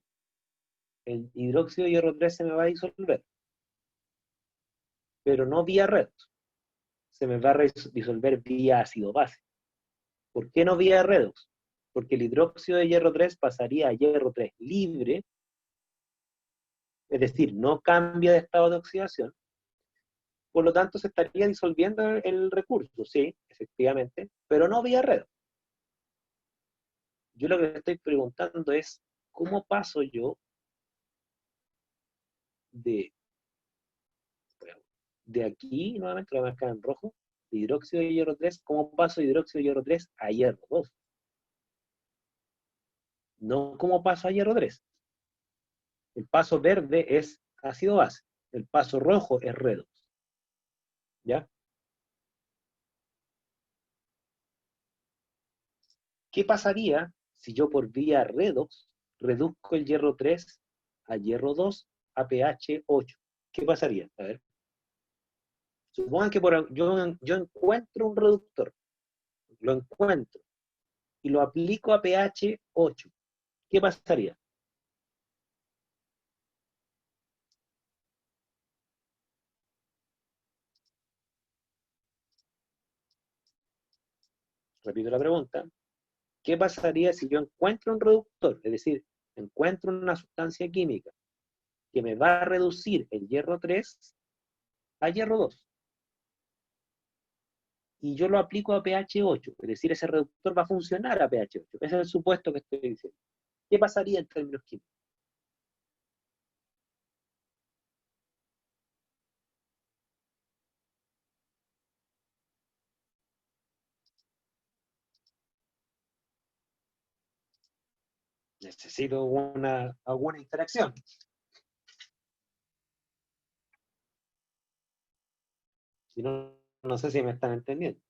El hidróxido de hierro 3 se me va a disolver, pero no vía redox. Se me va a disolver vía ácido base. ¿Por qué no vía redox? Porque el hidróxido de hierro 3 pasaría a hierro 3 libre, es decir, no cambia de estado de oxidación, por lo tanto se estaría disolviendo el recurso, sí, efectivamente, pero no vía redox. Yo lo que le estoy preguntando es, ¿cómo paso yo de, de aquí, nuevamente lo voy a marcar en rojo, de hidróxido de hierro 3, cómo paso de hidróxido de hierro 3 a hierro 2? No cómo paso a hierro 3. El paso verde es ácido base, el paso rojo es redox, ¿ya? ¿Qué pasaría si yo por vía redox reduzco el hierro 3 a hierro 2 a pH 8? ¿Qué pasaría? A ver. Supongan que yo encuentro un reductor, lo encuentro, y lo aplico a pH 8. ¿Qué pasaría? Repito la pregunta. ¿Qué pasaría si yo encuentro un reductor? Es decir, encuentro una sustancia química que me va a reducir el hierro 3 a hierro 2. Y yo lo aplico a pH 8, es decir, ese reductor va a funcionar a pH 8. Ese es el supuesto que estoy diciendo. ¿Qué pasaría en términos químicos? Necesito alguna interacción. Si no, no sé si me están entendiendo.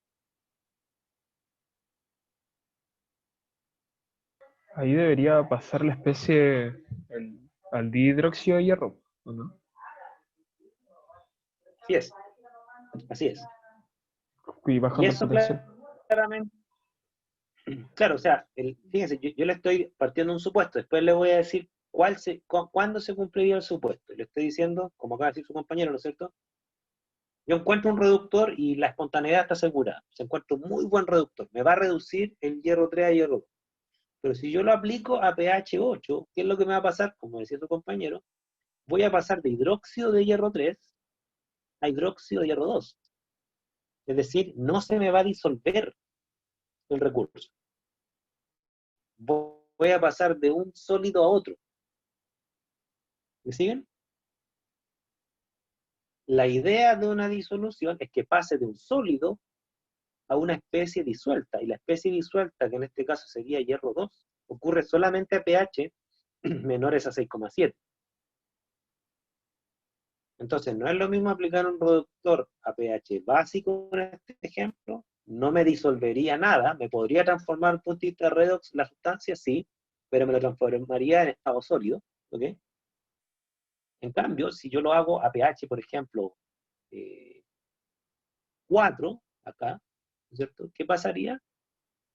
Ahí debería pasar la especie al dihidróxido de hierro, ¿o no? Así es, así es. Y Y bajando el eso potencial. claramente, claro, o sea, fíjense, yo le estoy partiendo un supuesto, después le voy a decir cuándo se cumpliría el supuesto. Le estoy diciendo, como acaba de decir su compañero, ¿no es cierto? Yo encuentro un reductor y la espontaneidad está asegurada. Se encuentra un muy buen reductor. Me va a reducir el hierro 3 a hierro 2. Pero si yo lo aplico a pH 8, ¿qué es lo que me va a pasar? Como decía su compañero, voy a pasar de hidróxido de hierro 3 a hidróxido de hierro 2. Es decir, no se me va a disolver el recurso. Voy a pasar de un sólido a otro. ¿Me siguen? La idea de una disolución es que pase de un sólido a una especie disuelta. Y la especie disuelta, que en este caso sería hierro 2, ocurre solamente a pH menores a 6,7. Entonces, no es lo mismo aplicar un reductor a pH básico en este ejemplo, no me disolvería nada, me podría transformar un puntista redox la sustancia, sí, pero me lo transformaría en estado sólido, ¿ok? En cambio, si yo lo hago a pH, por ejemplo, 4, acá, ¿cierto? ¿Qué pasaría?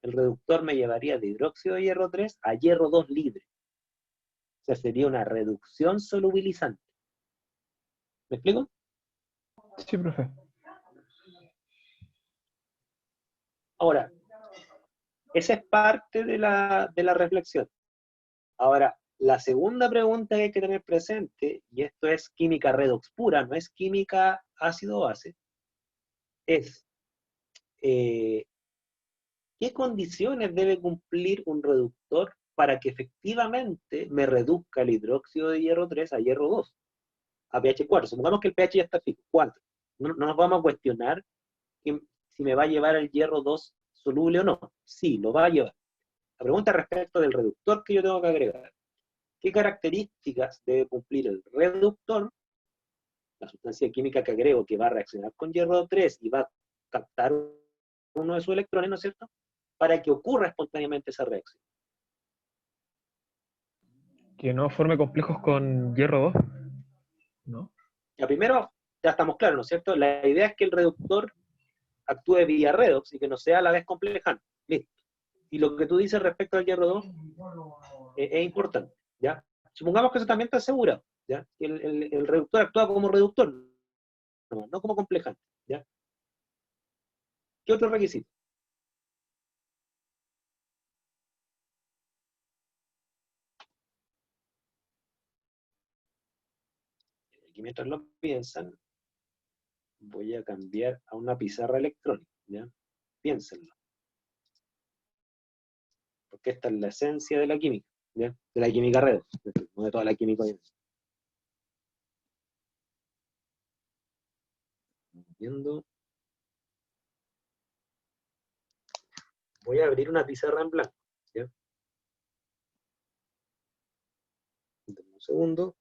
El reductor me llevaría de hidróxido de hierro 3 a hierro 2 libre. O sea, sería una reducción solubilizante. ¿Me explico? Sí, profe. Ahora, esa es parte de la reflexión. Ahora, la segunda pregunta que hay que tener presente, y esto es química redox pura, no es química ácido-base, es ¿qué condiciones debe cumplir un reductor para que efectivamente me reduzca el hidróxido de hierro 3 a hierro 2, a pH 4? Supongamos que el pH ya está fijo, 4. No nos vamos a cuestionar si me va a llevar el hierro 2 soluble o no. Sí, lo va a llevar. La pregunta respecto del reductor que yo tengo que agregar. ¿Qué características debe cumplir el reductor, la sustancia química que agrego que va a reaccionar con hierro 3 y va a captar uno de sus electrones, ¿no es cierto?, para que ocurra espontáneamente esa reacción? Que no forme complejos con hierro 2, ¿no? Ya primero, ya estamos claros, ¿no es cierto? La idea es que el reductor actúe vía redox y que no sea a la vez complejante. Listo. Y lo que tú dices respecto al hierro 2 es importante, ¿ya? Supongamos que eso también está asegurado, ¿ya? El reductor actúa como reductor, no como complejante, ¿ya? ¿Qué otro requisito? Aquí mientras lo piensan, voy a cambiar a una pizarra electrónica, ¿ya? Piénsenlo. Porque esta es la esencia de la química, ¿ya? De la química redox, no de toda la química. Viendo. Voy a abrir una pizarra en blanco, ¿ya? Un segundo.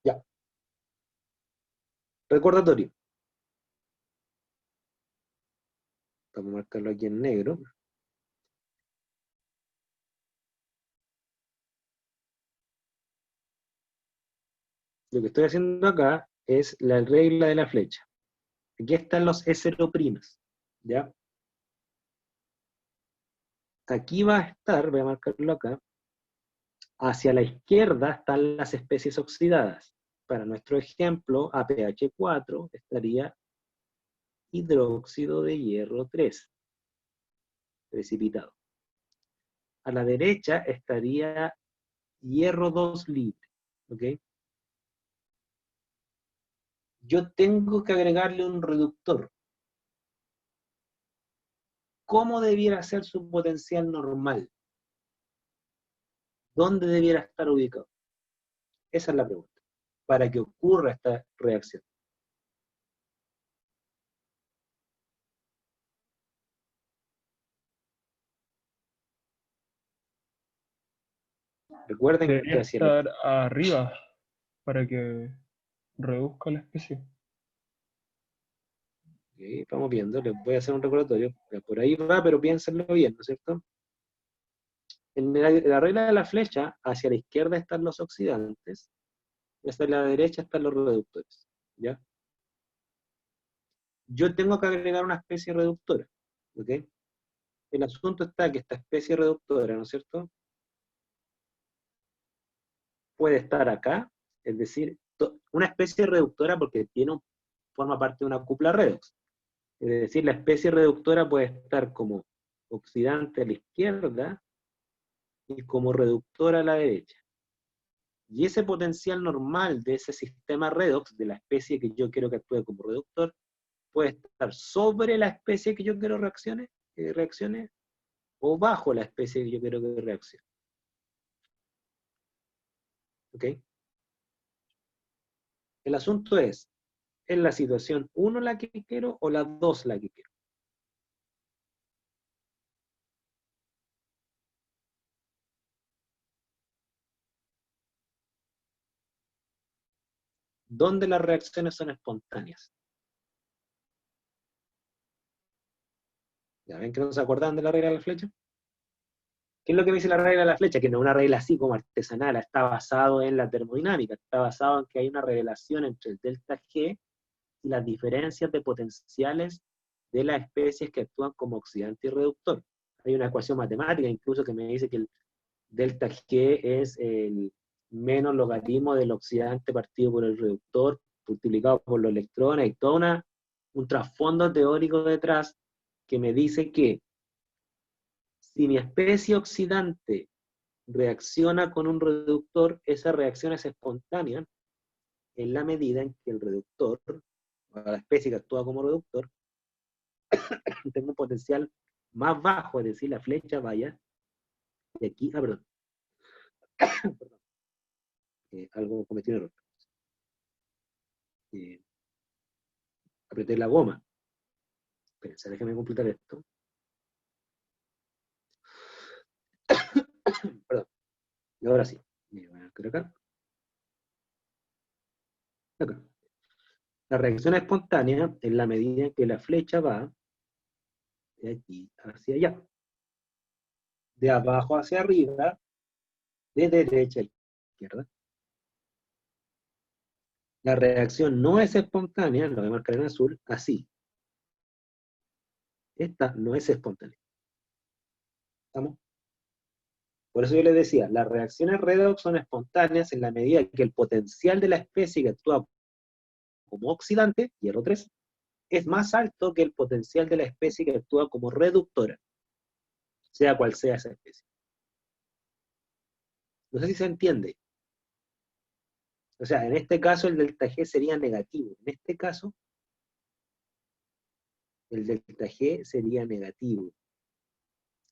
Ya. Recordatorio. Vamos a marcarlo aquí en negro. Lo que estoy haciendo acá es la regla de la flecha. Aquí están los S0', ¿ya? Aquí va a estar, voy a marcarlo acá, hacia la izquierda están las especies oxidadas. Para nuestro ejemplo, a pH 4 estaría hidróxido de hierro 3, precipitado. A la derecha estaría hierro 2 libre, ¿ok? Yo tengo que agregarle un reductor. ¿Cómo debiera ser su potencial normal? ¿Dónde debiera estar ubicado? Esa es la pregunta, para que ocurra esta reacción. Recuerden Debería que hacia la... estar arriba para que reduzca la especie. Okay, vamos viendo, les voy a hacer un recordatorio. Por ahí va, pero piénsenlo bien, ¿no es cierto? En la regla de la flecha, hacia la izquierda están los oxidantes, y hacia la derecha están los reductores, ¿ya? Yo tengo que agregar una especie reductora, ¿ok? El asunto está que esta especie reductora, ¿no es cierto?, puede estar acá, es decir, una especie reductora porque forma parte de una cupla redox. Es decir, la especie reductora puede estar como oxidante a la izquierda y como reductora a la derecha. Y ese potencial normal de ese sistema redox, de la especie que yo quiero que actúe como reductor, puede estar sobre la especie que yo quiero reaccione o bajo la especie que yo quiero que reaccione. ¿Ok? El asunto es la situación 1 la que quiero o la 2 la que quiero? donde las reacciones son espontáneas. ¿Ya ven que no se acordaban de la regla de la flecha? ¿Qué es lo que me dice la regla de la flecha? Que no es una regla así como artesanal, está basado en la termodinámica, está basado en que hay una relación entre el delta G y las diferencias de potenciales de las especies que actúan como oxidante y reductor. Hay una ecuación matemática incluso que me dice que el delta G es el menos logaritmo del oxidante partido por el reductor, multiplicado por los electrones, y todo un trasfondo teórico detrás que me dice que si mi especie oxidante reacciona con un reductor, esa reacción es espontánea en la medida en que el reductor, o la especie que actúa como reductor, tenga un potencial más bajo, es decir, la flecha vaya de aquí, perdón, perdón, algo cometí un error. Apreté la goma. Espérense, déjenme completar esto. Perdón. Y ahora sí. Voy a marcar acá. Acá. La reacción espontánea en la medida en que la flecha va de aquí hacia allá. De abajo hacia arriba, de derecha a izquierda. La reacción no es espontánea, lo voy a marcar en azul, así. Esta no es espontánea. ¿Estamos? Por eso yo les decía, las reacciones redox son espontáneas en la medida que el potencial de la especie que actúa como oxidante, hierro 3, es más alto que el potencial de la especie que actúa como reductora, sea cual sea esa especie. No sé si se entiende. O sea, en este caso el delta G sería negativo. En este caso, el delta G sería negativo.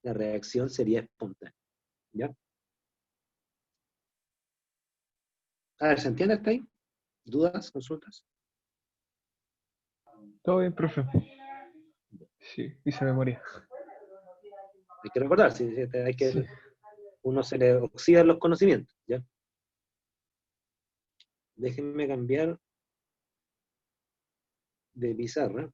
La reacción sería espontánea. ¿Ya? A ver, ¿se entiende hasta ahí? ¿Dudas? ¿Consultas? Todo bien, profe. Sí, hice memoria. Hay que recordar, hay que, Sí. uno se le oxidan los conocimientos. ¿Ya? Déjenme cambiar de pizarra.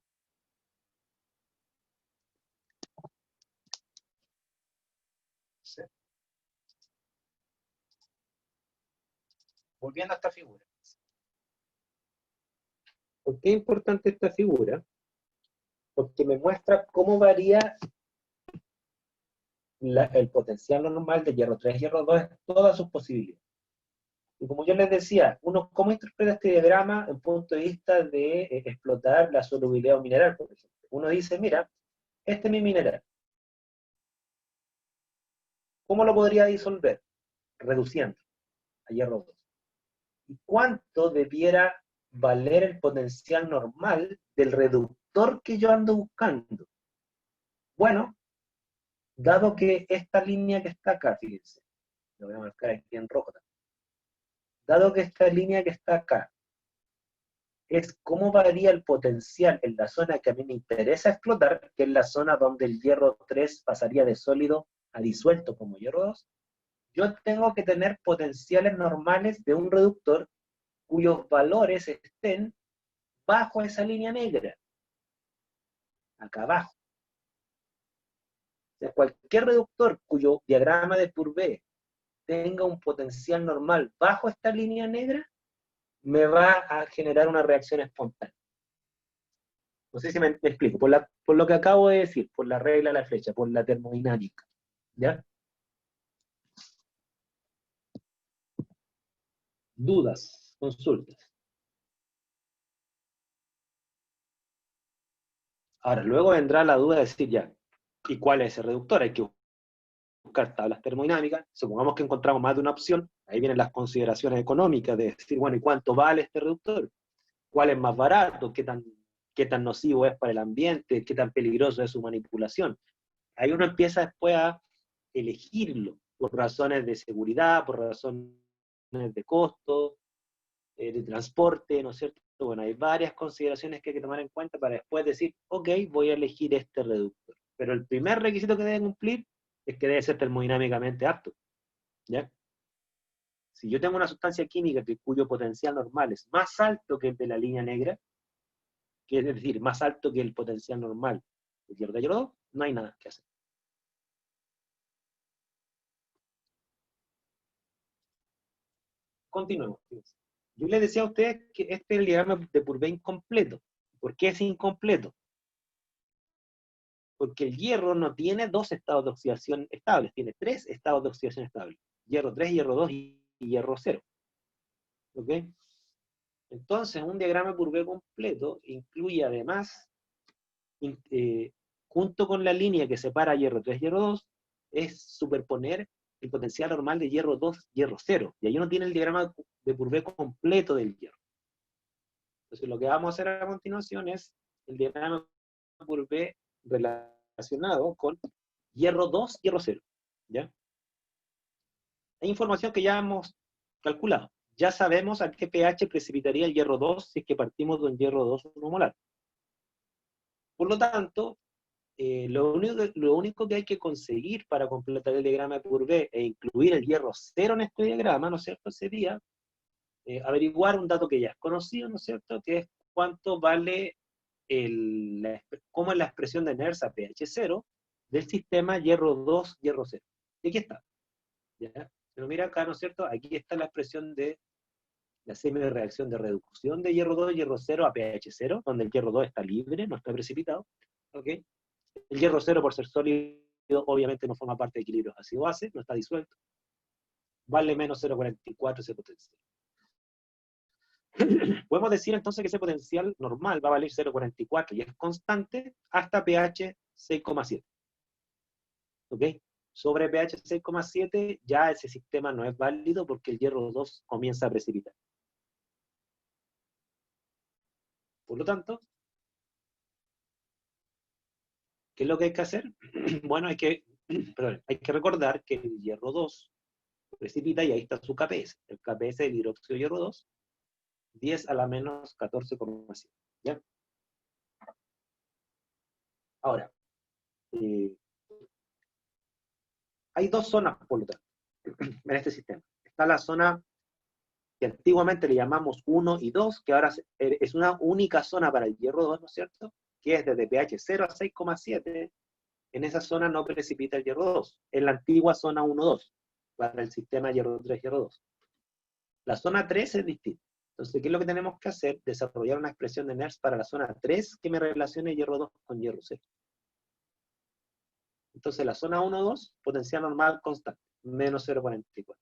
Sí. Volviendo a esta figura. ¿Por qué es importante esta figura? Porque me muestra cómo varía el potencial normal de hierro 3 y hierro 2 en todas sus posibilidades. Y como yo les decía, uno cómo interpreta este diagrama en punto de vista de explotar la solubilidad de un mineral, por ejemplo. Uno dice, mira, este es mi mineral. ¿Cómo lo podría disolver? Reduciendo a hierro 2. ¿Y cuánto debiera valer el potencial normal del reductor que yo ando buscando? Bueno, dado que esta línea que está acá, fíjense, lo voy a marcar aquí en rojo también. Dado que esta línea que está acá es cómo varía el potencial en la zona que a mí me interesa explotar, que es la zona donde el hierro 3 pasaría de sólido a disuelto como hierro 2, yo tengo que tener potenciales normales de un reductor cuyos valores estén bajo esa línea negra, acá abajo. O sea, cualquier reductor cuyo diagrama de Purvé tenga un potencial normal bajo esta línea negra, me va a generar una reacción espontánea. No sé si me explico, por lo que acabo de decir, por la regla de la flecha, por la termodinámica. ¿Ya? Dudas, consultas. Ahora, luego vendrá la duda de decir ya, ¿y cuál es ese reductor? Hay que buscar tablas termodinámicas, supongamos que encontramos más de una opción, ahí vienen las consideraciones económicas de decir, bueno, ¿y cuánto vale este reductor? ¿Cuál es más barato? Qué tan nocivo es para el ambiente? ¿Qué tan peligroso es su manipulación? Ahí uno empieza después a elegirlo, por razones de seguridad, por razones de costo, de transporte, ¿no es cierto? Bueno, hay varias consideraciones que hay que tomar en cuenta para después decir, ok, voy a elegir este reductor. Pero el primer requisito que debe cumplir es que debe ser termodinámicamente apto, ¿ya? Si yo tengo una sustancia química cuyo potencial normal es más alto que el de la línea negra, que es decir, más alto que el potencial normal del hierro de hierro 2, no hay nada que hacer. Continuemos. Yo les decía a ustedes que este es el diagrama de Purvé incompleto. ¿Por qué es incompleto? Porque el hierro no tiene dos estados de oxidación estables, tiene tres estados de oxidación estables. Hierro 3, hierro 2 y hierro 0. ¿Ok? Entonces, un diagrama Purvé completo incluye además, junto con la línea que separa hierro 3 y hierro 2, es superponer el potencial normal de hierro 2, hierro 0. Y ahí uno tiene el diagrama de Purvé completo del hierro. Entonces, lo que vamos a hacer a continuación es el diagrama Purvé relacionado con hierro 2, hierro 0. ¿Ya? Hay información que ya hemos calculado. Ya sabemos a qué pH precipitaría el hierro 2 si es que partimos de un hierro 2 1 molar. Por lo tanto, lo único que hay que conseguir para completar el diagrama de Purvé e incluir el hierro 0 en este diagrama, ¿no es cierto?, sería averiguar un dato que ya es conocido, ¿no es cierto?, que es cuánto vale cómo es la expresión de Nernst a pH 0 del sistema hierro 2, hierro 0. Y aquí está. ¿Ya? Pero mira acá, ¿no es cierto? Aquí está la expresión de la semi-reacción de reducción de hierro 2 y hierro 0 a pH 0, donde el hierro 2 está libre, no está precipitado. ¿Ok? El hierro 0, por ser sólido, obviamente no forma parte de equilibrios ácido-base, no está disuelto. Vale menos 0,44 ese potencial. Podemos decir entonces que ese potencial normal va a valer 0,44 y es constante hasta pH 6,7. ¿Ok? Sobre pH 6,7 ya ese sistema no es válido porque el hierro 2 comienza a precipitar. Por lo tanto, ¿qué es lo que hay que hacer? Bueno, hay que recordar que el hierro 2 precipita y ahí está su KPS. El KPS del hidróxido de hierro 2, 10 a la menos 14,7. ¿Ya? Ahora, hay dos zonas, por lo tanto, en este sistema. Está la zona que antiguamente le llamamos 1 y 2, que ahora es una única zona para el hierro 2, ¿no es cierto?, que es desde pH 0 a 6,7, en esa zona no precipita el hierro 2, en la antigua zona 1-2, para el sistema hierro 3, hierro 2. La zona 3 es distinta. Entonces, ¿qué es lo que tenemos que hacer? Desarrollar una expresión de Nernst para la zona 3 que me relacione hierro 2 con hierro 0. Entonces, la zona 1-2, potencial normal constante, menos 0,44.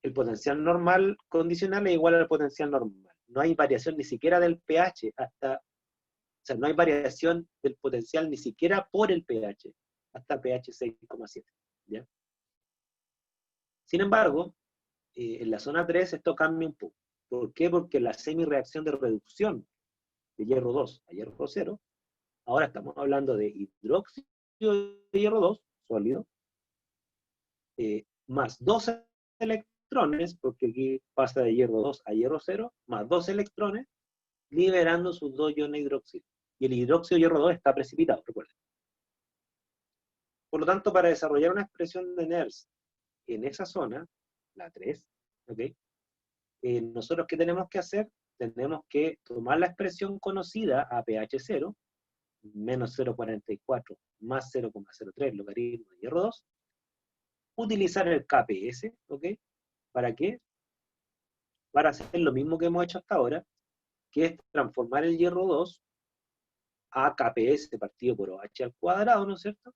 El potencial normal condicional es igual al potencial normal. No hay variación ni siquiera del pH o sea, no hay variación del potencial ni siquiera por el pH hasta pH 6,7. ¿Ya? Sin embargo, en la zona 3 esto cambia un poco. ¿Por qué? Porque la semi-reacción de reducción de hierro 2 a hierro 0, ahora estamos hablando de hidróxido de hierro 2, sólido, más 2 electrones, porque aquí pasa de hierro 2 a hierro 0, más 2 electrones, liberando sus dos iones hidróxido. Y el hidróxido de hierro 2 está precipitado, recuerden. Por lo tanto, para desarrollar una expresión de Nernst en esa zona, la 3, ¿ok? Nosotros, ¿qué tenemos que hacer? Tenemos que tomar la expresión conocida a pH 0, menos 0,44 más 0,03 logaritmo de hierro 2, utilizar el KPS, ¿ok? ¿Para qué? Para hacer lo mismo que hemos hecho hasta ahora, que es transformar el hierro 2 a KPS partido por OH al cuadrado, ¿no es cierto?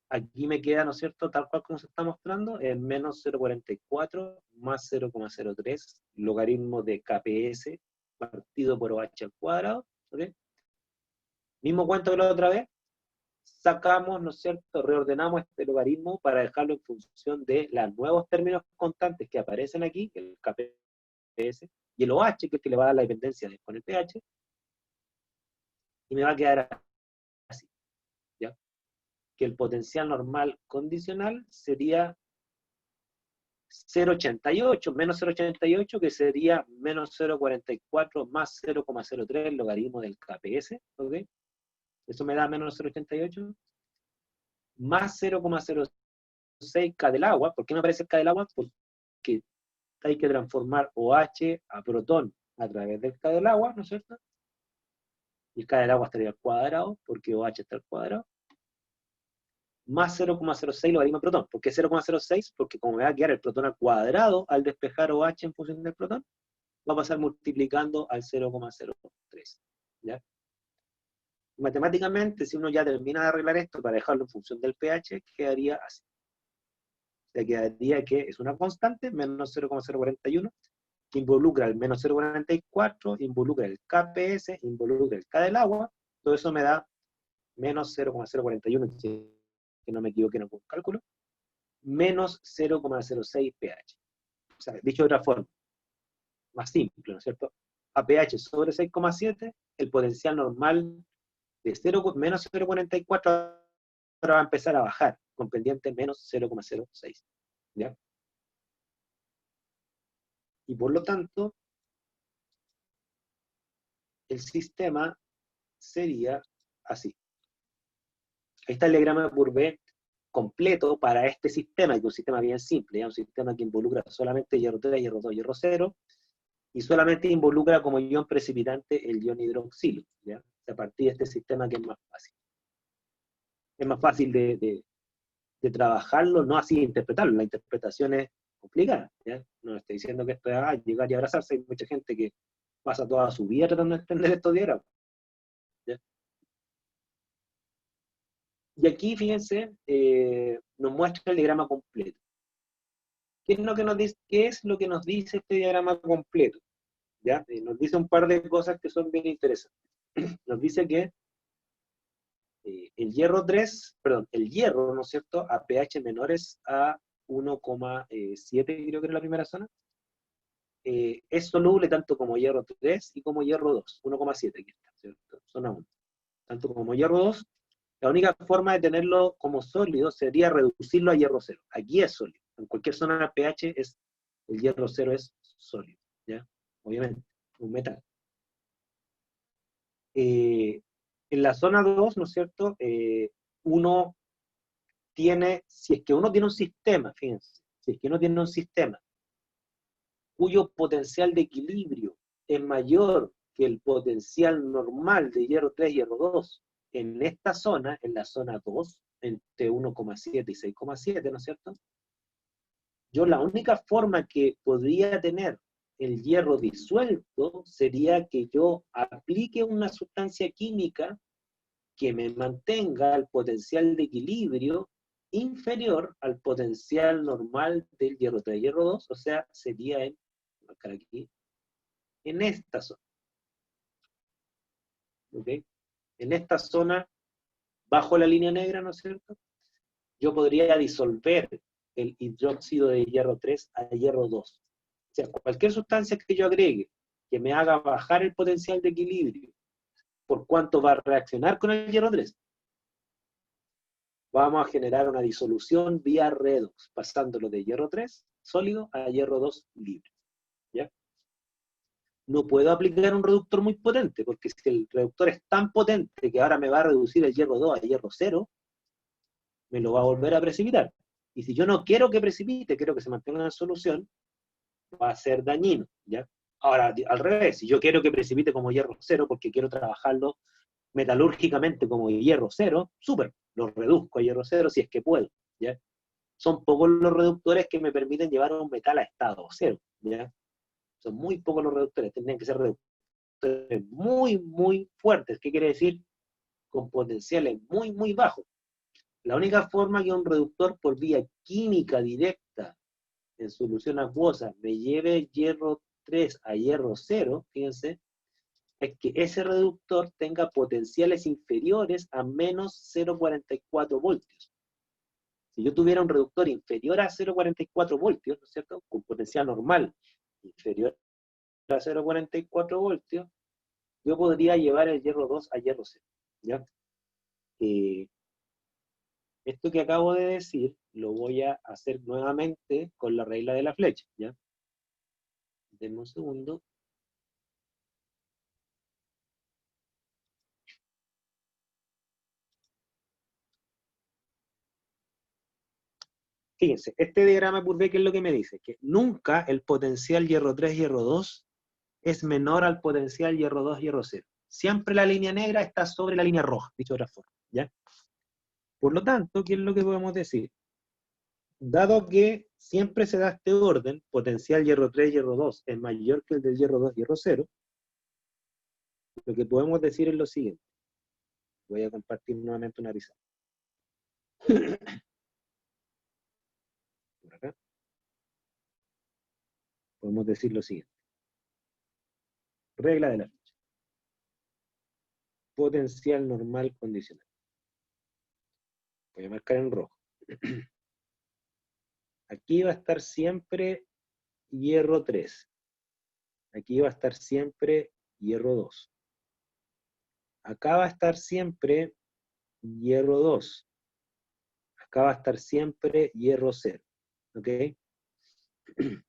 Aquí me queda, ¿no es cierto?, tal cual como se está mostrando, es menos 0,44 más 0,03 logaritmo de KPS partido por OH al cuadrado, ¿ok? Mismo cuento que la otra vez, sacamos, ¿no es cierto?, reordenamos este logaritmo para dejarlo en función de los nuevos términos constantes que aparecen aquí, el KPS, y el OH, que es el que le va a dar la dependencia con el pH, y me va a quedar así, ¿ya? Que el potencial normal condicional sería 0,88, menos 0,88, que sería menos 0,44 más 0,03 logaritmo del KPS, ¿ok? Eso me da menos 0,88. más 0,06 K del agua. ¿Por qué me aparece el K del agua? Porque hay que transformar OH a protón a través del K del agua, ¿no es cierto? Y el K del agua estaría al cuadrado, porque OH está al cuadrado. Más 0,06 logaritmo del protón. ¿Por qué 0,06? Porque como me va a quedar el protón al cuadrado al despejar OH en función del protón, va a pasar multiplicando al 0,03. ¿Ya? Matemáticamente, si uno ya termina de arreglar esto para dejarlo en función del pH, quedaría así. O sea, quedaría que es una constante, menos 0,041, que involucra el menos 0,44, involucra el KPS, involucra el K del agua, todo eso me da menos 0,041, que no me equivoqué en algún cálculo, menos 0,06 pH. O sea, dicho de otra forma, más simple, ¿no es cierto? A pH sobre 6,7, el potencial normal de 0, menos 0,44 ahora va a empezar a bajar, con pendiente menos 0,06. ¿Ya? Y por lo tanto, el sistema sería así. Ahí está el diagrama de Courbet completo para este sistema, que es un sistema bien simple, ¿ya? Un sistema que involucra solamente hierro 3, hierro 2, hierro 0, y solamente involucra como ion precipitante el ion hidroxilo, ¿ya? A partir de este sistema que es más fácil. Es más fácil de trabajarlo, no así de interpretarlo. La interpretación es complicada, ¿ya? No estoy diciendo que esto es llegar y abrazarse. Hay mucha gente que pasa toda su vida tratando de entender estos diagramas, ¿ya? Y aquí, fíjense, nos muestra el diagrama completo. ¿Qué es lo que nos dice, qué es lo que nos dice este diagrama completo? ¿Ya? Nos dice un par de cosas que son bien interesantes. Nos dice que el hierro 3, perdón, el hierro, ¿no es cierto?, a pH menores a 1,7, creo que era la primera zona, es soluble tanto como hierro 3 y como hierro 2, 1,7 aquí está, ¿cierto? Zona 1. Tanto como hierro 2, la única forma de tenerlo como sólido sería reducirlo a hierro 0. Aquí es sólido. En cualquier zona de pH el hierro 0 es sólido, ¿ya? Obviamente, un metal. En la zona 2, ¿no es cierto?, uno tiene, si es que uno tiene un sistema, fíjense, si es que uno tiene un sistema cuyo potencial de equilibrio es mayor que el potencial normal de hierro 3 y hierro 2, en esta zona, en la zona 2, entre 1,7 y 6,7, ¿no es cierto? Yo la única forma que podría tener el hierro disuelto sería que yo aplique una sustancia química que me mantenga el potencial de equilibrio inferior al potencial normal del hierro 3 y hierro 2, o sea, sería marcar aquí, en esta zona. ¿Ok? En esta zona, bajo la línea negra, ¿no es cierto?, yo podría disolver el hidróxido de hierro 3 a hierro 2. O sea, cualquier sustancia que yo agregue que me haga bajar el potencial de equilibrio, ¿por cuánto va a reaccionar con el hierro 3? Vamos a generar una disolución vía redox, pasándolo de hierro 3 sólido a hierro 2 libre. ¿Ya? No puedo aplicar un reductor muy potente, porque si el reductor es tan potente que ahora me va a reducir el hierro 2 a hierro 0, me lo va a volver a precipitar. Y si yo no quiero que precipite, quiero que se mantenga en solución, va a ser dañino, ¿ya? Ahora, al revés, si yo quiero que precipite como hierro 0, porque quiero trabajarlo metalúrgicamente como hierro 0, súper, lo reduzco a hierro 0 si es que puedo, ¿ya? Son pocos los reductores que me permiten llevar un metal a estado 0, ¿ya? Son muy pocos los reductores, tendrían que ser reductores muy, muy fuertes. ¿Qué quiere decir? Con potenciales muy, muy bajos. La única forma que un reductor por vía química directa en solución acuosa me lleve hierro 3 a hierro 0, fíjense, es que ese reductor tenga potenciales inferiores a menos 0,44 voltios. Si yo tuviera un reductor inferior a 0,44 voltios, ¿no es cierto?, con potencial normal inferior a 0,44 voltios, yo podría llevar el hierro 2 a hierro 0, ¿ya? Esto que acabo de decir lo voy a hacer nuevamente con la regla de la flecha, ¿ya? Denme un segundo. Fíjense, este diagrama de Purvé, ¿qué es lo que me dice? Que nunca el potencial hierro 3, hierro 2 es menor al potencial hierro 2, hierro 0. Siempre la línea negra está sobre la línea roja, dicho de otra forma, ¿ya? Por lo tanto, ¿qué es lo que podemos decir? Dado que siempre se da este orden, potencial hierro 3, hierro 2 es mayor que el del hierro 2, hierro 0, lo que podemos decir es lo siguiente. Voy a compartir nuevamente una pizarra. Por acá. Podemos decir lo siguiente. Regla de la ficha. Potencial normal condicional. Voy a marcar en rojo. Aquí va a estar siempre hierro 3. Aquí va a estar siempre hierro 2. Acá va a estar siempre hierro 2. Acá va a estar siempre hierro 0. ¿Ok?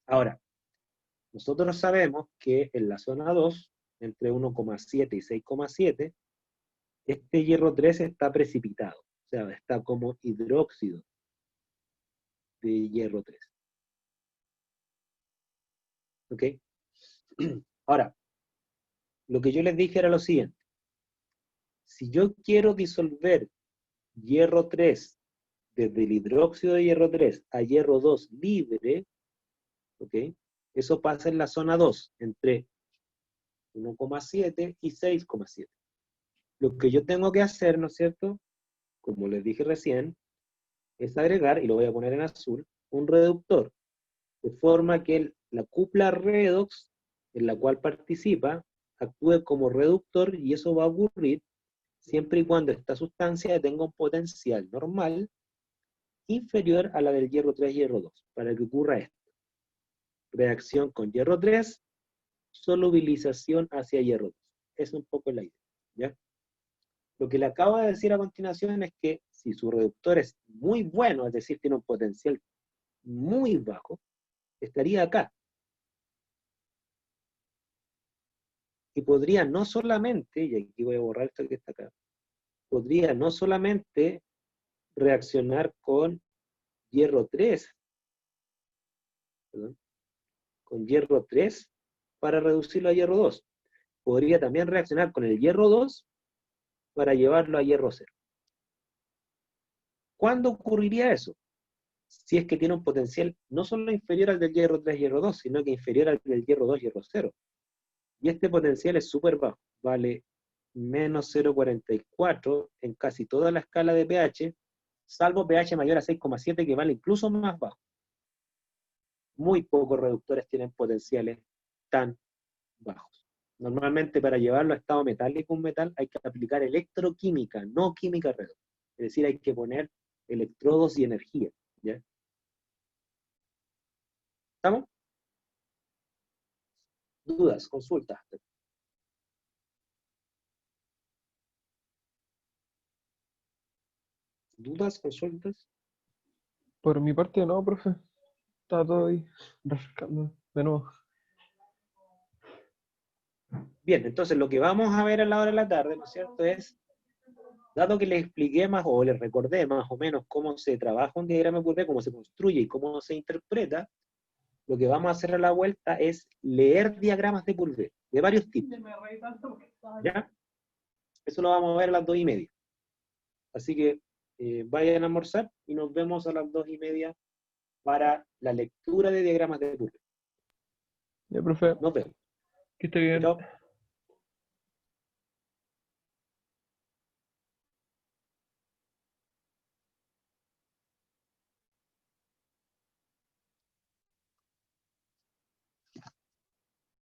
Ahora, nosotros sabemos que en la zona 2, entre 1,7 y 6,7, este hierro 3 está precipitado. O sea, está como hidróxido de hierro 3. ¿Ok? Ahora, lo que yo les dije era lo siguiente. Si yo quiero disolver hierro 3 desde el hidróxido de hierro 3 a hierro 2 libre, ¿ok? Eso pasa en la zona 2, entre 1,7 y 6,7. Lo que yo tengo que hacer, ¿no es cierto? Como les dije recién, es agregar, y lo voy a poner en azul, un reductor, de forma que la cupla redox, en la cual participa, actúe como reductor, y eso va a ocurrir siempre y cuando esta sustancia tenga un potencial normal inferior a la del hierro 3 y hierro 2, para que ocurra esto. Reacción con hierro 3, solubilización hacia hierro 2. Es un poco la idea, ¿ya? Lo que le acabo de decir a continuación es que si su reductor es muy bueno, es decir, tiene un potencial muy bajo, estaría acá. Y podría no solamente, y aquí voy a borrar esto que está acá, podría no solamente reaccionar con hierro 3, perdón, con hierro 3 para reducirlo a hierro 2. Podría también reaccionar con el hierro 2 para llevarlo a hierro 0. ¿Cuándo ocurriría eso? Si es que tiene un potencial no solo inferior al del hierro 3, hierro 2, sino que inferior al del hierro 2, hierro 0. Y este potencial es súper bajo, vale menos 0,44 en casi toda la escala de pH, salvo pH mayor a 6,7 que vale incluso más bajo. Muy pocos reductores tienen potenciales tan bajos. Normalmente para llevarlo a estado metálico un metal hay que aplicar electroquímica, no química redox. Es decir, hay que poner electrodos y energía. ¿Ya? ¿Estamos? ¿Dudas? ¿Consultas? ¿Dudas? ¿Consultas? Por mi parte, no, profe. Está todo ahí refrescando de nuevo. Bien, entonces lo que vamos a ver a la hora de la tarde, ¿no es cierto? Es, dado que les expliqué más o les recordé más o menos cómo se trabaja un diagrama de Purvé, cómo se construye y cómo se interpreta, lo que vamos a hacer a la vuelta es leer diagramas de Purvé, de varios tipos. ¿Ya? Eso lo vamos a ver a las 2:30. Así que vayan a almorzar y nos vemos a las 2:30 para la lectura de diagramas de Purvé. Ya, profe, Nos vemos. que esté bien. Chao.